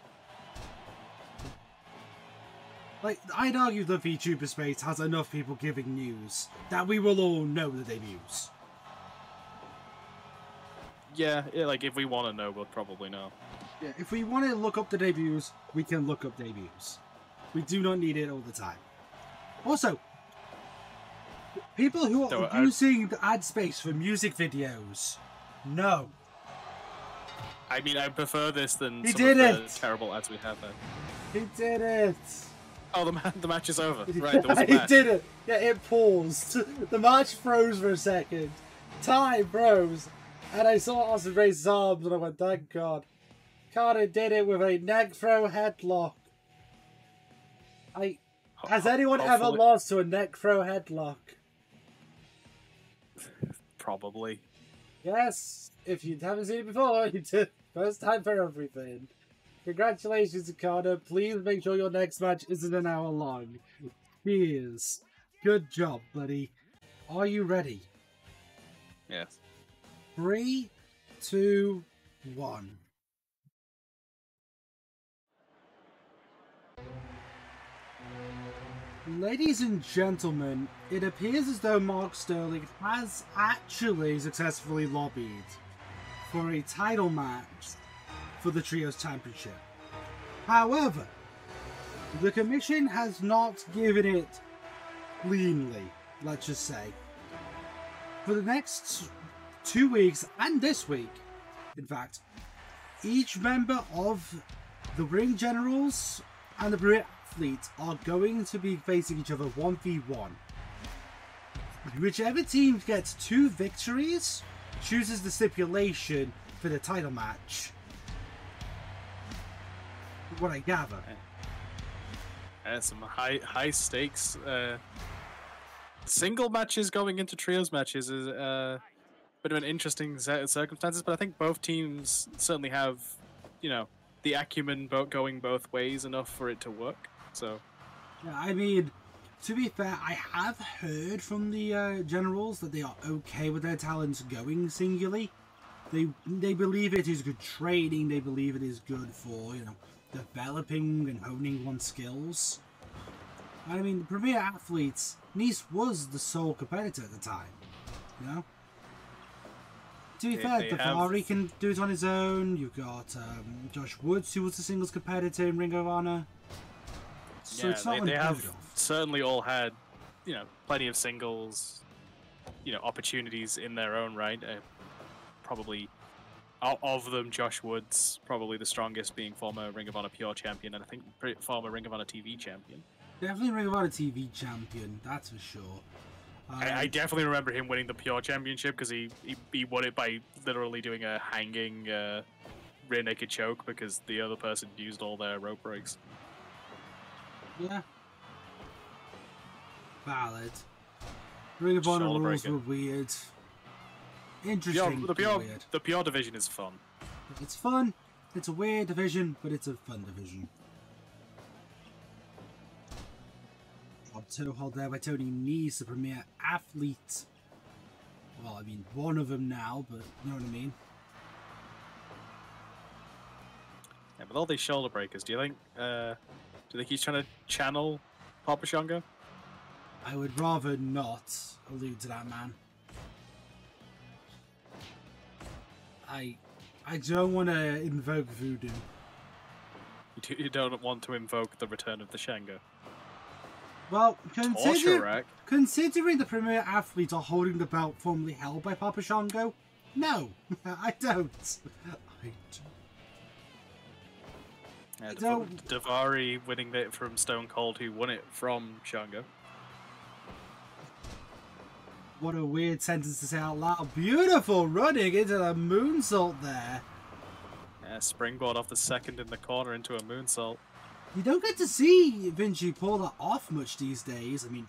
Like, I'd argue the VTuber space has enough people giving news that we will all know the debuts. Yeah, like if we want to know, we'll probably know. Yeah, if we want to look up the debuts, we can look up debuts. We do not need it all the time. Also, people who are using the ad space for music videos, no. I mean, I prefer this than He some did of the it. terrible ads we have had. He did it. Oh, the match is over. Right, there was a match. He did it. Yeah, it paused. The match froze for a second. Time froze. And I saw Austin raise his arms and I went, thank God. Carter did it with a neck throw headlock. Has anyone ever lost to a neck throw headlock? Probably. Yes. If you haven't seen it before, you did. First time for everything. Congratulations, Carter. Please make sure your next match isn't an hour long. Cheers. Good job, buddy. Are you ready? Yes. 3, 2, 1. Ladies and gentlemen, it appears as though Mark Sterling has actually successfully lobbied for a title match for the Trios Championship. However, the commission has not given it cleanly, let's just say. For the next 2 weeks, and this week, in fact, each member of the Ring Generals and the Brit Athletes are going to be facing each other 1v1. Whichever team gets 2 victories chooses the stipulation for the title match. What I gather. Some high stakes single matches going into trios matches is a bit of an interesting set of circumstances, but I think both teams certainly have, you know, the acumen going both ways enough for it to work. So, yeah, I mean, to be fair, I have heard from the generals that they are okay with their talents going singularly. They believe it is good training. They believe it is good for, you know, developing and honing one's skills. I mean, the Premier Athletes, Nice was the sole competitor at the time, you know? To be fair, Davari can do it on his own. You've got Josh Woods, who was the singles competitor in Ring of Honor. So yeah, it's not they have certainly all had, you know, plenty of singles, you know, opportunities in their own right. Probably, of them, Josh Woods, probably the strongest, being former Ring of Honor Pure Champion, and I think former Ring of Honor TV Champion. Definitely Ring of Honor TV Champion, that's for sure. I definitely remember him winning the Pure Championship because he won it by literally doing a hanging rear naked choke because the other person used all their rope breaks. Yeah. Valid. Ring of Honor rules were weird. Interesting. The Pure division is fun. It's fun. It's a weird division, but it's a fun division. Toe hold there by Tony Nese, the Premier Athlete. Well, I mean, one of them now, but you know what I mean. Yeah, with all these shoulder breakers, do you think he's trying to channel Papa Shango? I would rather not allude to that man. I don't want to invoke voodoo. You don't want to invoke the return of the Shango? Well, considering the Premier Athletes are holding the belt formerly held by Papa Shango, no, I don't. Yeah, Davari winning it from Stone Cold, who won it from Shango. What a weird sentence to say out loud. Beautiful running into the moonsault there. Yeah, springboard off the second in the corner into a moonsault. You don't get to see Vinci pull that off much these days. I mean,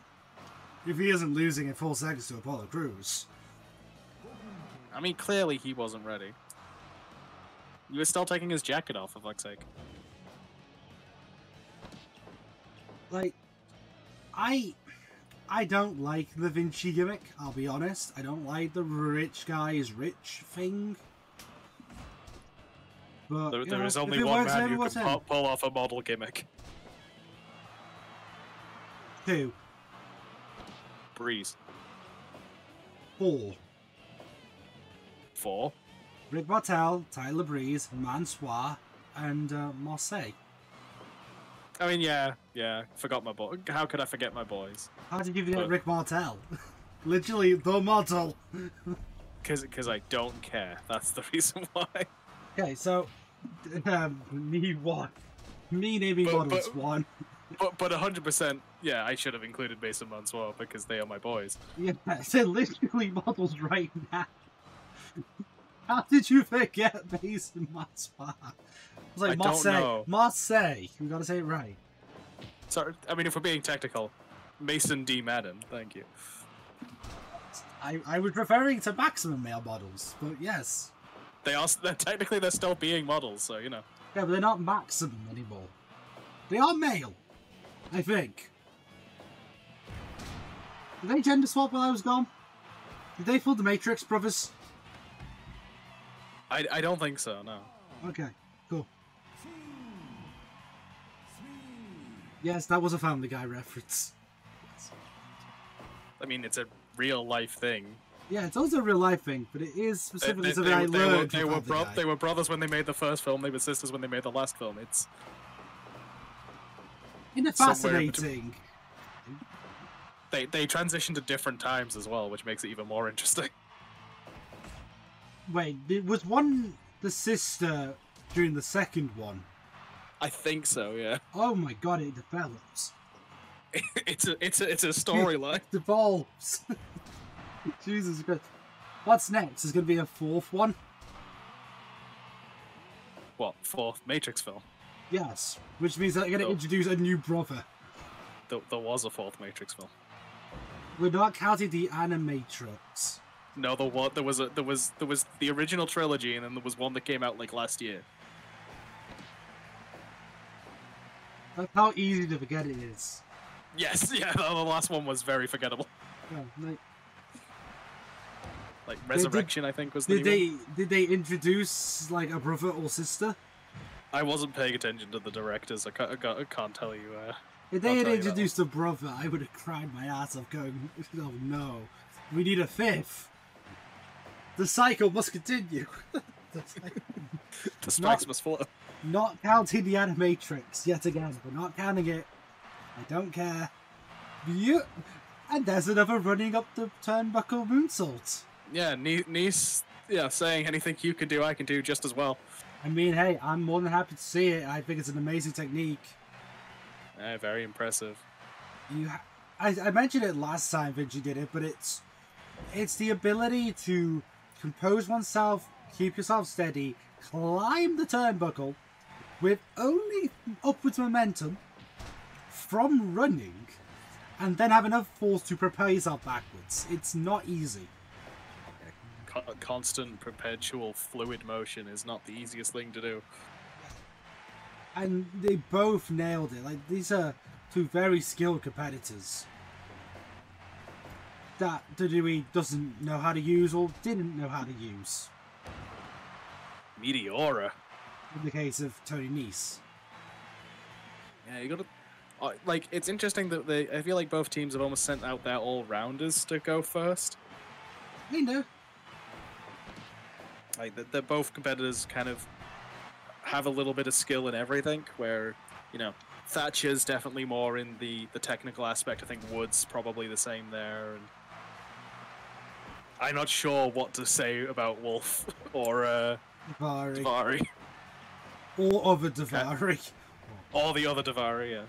if he isn't losing in 4 seconds to Apollo Crews. I mean, clearly he wasn't ready. He was still taking his jacket off, for fuck's sake. Like, I don't like the Vinci gimmick, I'll be honest. I don't like the rich guy is rich thing. But, there is only one man who can pull off a model gimmick. Who? Breeze. 4. 4? Rick Martel, Tyler Breeze, Mansoir, and Marseille. I mean, yeah. Forgot my boy. How could I forget my boys? How did you forget Rick Martel? Literally the model. Because I don't care. That's the reason why. Okay, so me one. Me naming models one. But 100%, yeah, I should have included Mason Mansour because they are my boys. Yeah, they're literally models right now. How did you forget Mason Mansour? I was like, Marseille. Don't know. Marseille. We gotta say it right. Sorry, I mean, if we're being technical, Mason D. Madden, thank you. I was referring to maximum male models, but yes. Technically they're still being models, so, you know. Yeah, but they're not maximum anymore. They are male, I think. Did they gender swap while I was gone? Did they fool the Matrix brothers? I don't think so, no. Okay, cool. Yes, that was a Family Guy reference. I mean, it's a real life thing. Yeah, it's also a real life thing, but it is specifically something I learned. They were brothers when they made the first film. They were sisters when they made the last film. It's fascinating. They transitioned at different times as well, which makes it even more interesting. Wait, was one the sister during the second one? I think so, yeah. Oh my god, it develops. it's a storyline. It devolves. Jesus Christ. What's next? Is going to be a fourth one? What, fourth Matrix film? Yes, which means that they're going to introduce a new brother. There was a fourth Matrix film. We're not counting the Animatrix. No, there was the original trilogy, and then there was one that came out like last year. That's how easy to forget it is. Yes, yeah, the last one was very forgettable. Yeah, like Resurrection, I think was the new one. Did they introduce like a brother or sister? I wasn't paying attention to the directors. I can't tell you. If they had introduced a brother, I would have cried my ass off going, oh no, we need a fifth. The cycle must continue. The spikes must flow. Not counting the Animatrix yet again. We're not counting it. I don't care. And there's another running up the turnbuckle moonsault. Yeah, Nice. Yeah, saying anything you can do, I can do just as well. I mean, hey, I'm more than happy to see it. I think it's an amazing technique. Yeah, very impressive. I mentioned it last time Vinci did it, but it's the ability to compose oneself, keep yourself steady, climb the turnbuckle with only upwards momentum from running, and then have enough force to propel yourself backwards. It's not easy. Constant, perpetual, fluid motion is not the easiest thing to do. And they both nailed it. Like, these are two very skilled competitors that WWE doesn't know how to use or didn't know how to use. Meteora. In the case of Tony Nese. Yeah, you gotta... like, it's interesting that I feel like both teams have almost sent out their all-rounders to go first. I know. Like, they're both competitors kind of have a little bit of skill in everything, where, you know, Thatcher's definitely more in the technical aspect. I think Wood's probably the same there. And I'm not sure what to say about Wolf or Davari. Or other Davari. Or the other Davari, yeah.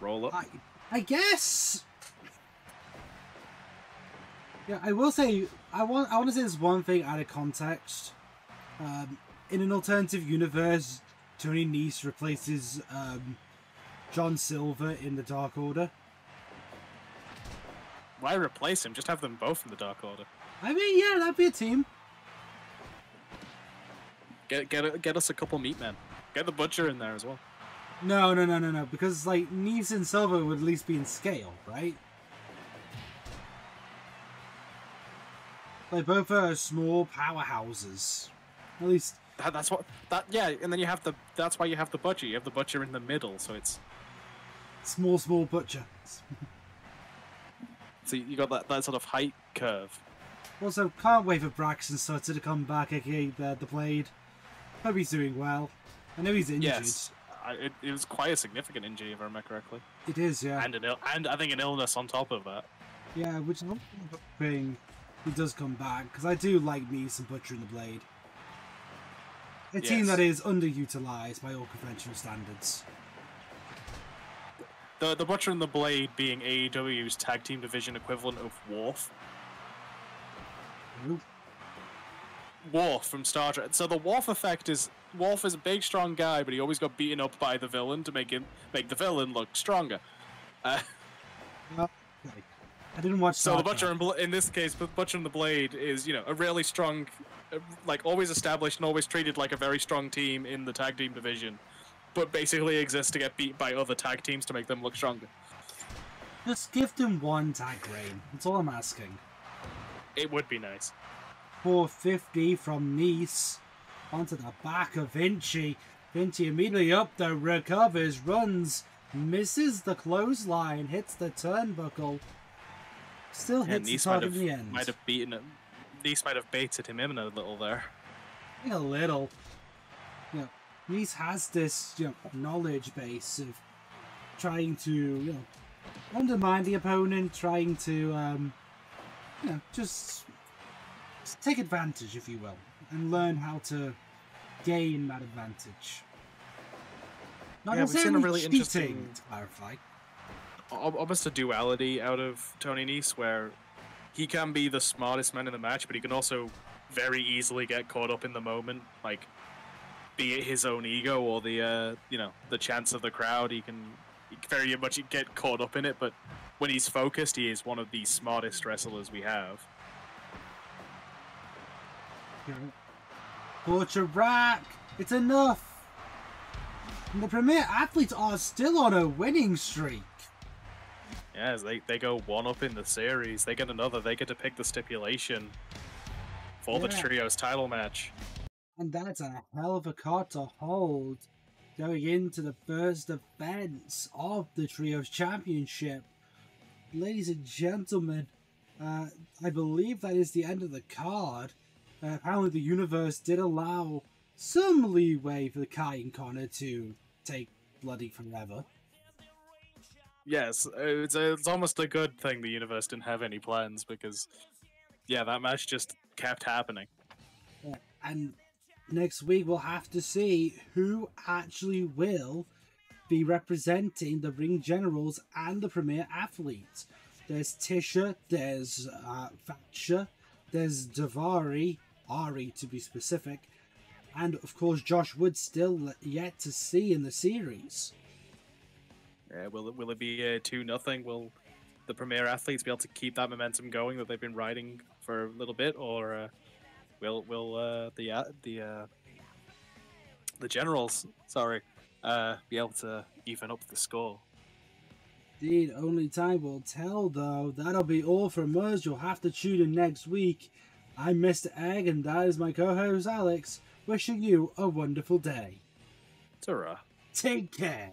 Roll up. I guess... Yeah, I will say, I want to say this one thing out of context. In an alternative universe, Tony Nese replaces John Silver in the Dark Order. Why replace him? Just have them both in the Dark Order. I mean, yeah, that'd be a team. Get us a couple meatmen. Get the Butcher in there as well. No, because like Nese and Silver would at least be in scale, right? They both are small powerhouses. At least yeah, and then you have that's why you have the Butcher. You have the Butcher in the middle, so it's small Butcher. So you got that sort of height curve. Also, can't wait for Braxton Sutter to come back, aka the Blade. Hope he's doing well. I know he's injured. Yes, it was quite a significant injury, if I remember correctly. It is, yeah. And I think an illness on top of that. Yeah, which I'm hoping he does come back, because I do like me some Butcher and the Blade. A team that is underutilized by all conventional standards. The Butcher and the Blade being AEW's tag team division equivalent of Worf. Ooh. Worf from Star Trek. So the Worf effect is Worf is a big, strong guy, but he always got beaten up by the villain to make the villain look stronger. Okay. I didn't watch. So the Butcher in this case, Butcher and the Blade is a really strong, like always established and always treated like a very strong team in the tag team division, but basically exists to get beat by other tag teams to make them look stronger. Just give them one tag reign. That's all I'm asking. It would be nice. 450 from Nice onto the back of Vinci. Vinci immediately up there, recovers, runs, misses the clothesline, hits the turnbuckle. Still hits the target in the end. Might have beaten him. Nice might have baited him in a little there. A little. Nice has this knowledge base of trying to undermine the opponent, trying to just take advantage, if you will, and learn how to gain that advantage. Not necessarily really cheating, to clarify. Almost a duality out of Tony Nese, where he can be the smartest man in the match, but he can also very easily get caught up in the moment, like be it his own ego or the the chance of the crowd. He can very much get caught up in it, but when he's focused, he is one of the smartest wrestlers we have. Butcher Rack, it's enough. And the Premier Athletes are still on a winning streak. Yeah, as they go 1-up in the series. They get another. They get to pick the stipulation for the trios title match. And that's a hell of a card to hold going into the first defense of the trios championship. Ladies and gentlemen, I believe that is the end of the card. Apparently the universe did allow some leeway for Kai and Connor to take bloody forever. Yes, it's almost a good thing the universe didn't have any plans, because that match just kept happening. And next week we'll have to see who actually will be representing the Ring Generals and the Premier Athletes. There's Tisha, there's Thatcher, there's Davari, Ari to be specific, and of course Josh Wood still yet to see in the series. Will it be a 2-0? Will the Premier Athletes be able to keep that momentum going that they've been riding for a little bit, or will the Generals, be able to even up the score? Indeed, only time will tell, though. That'll be all from us. You'll have to tune in next week. I'm Mr. Egg, and that is my co-host Alex, wishing you a wonderful day. Ta-ra. Take care.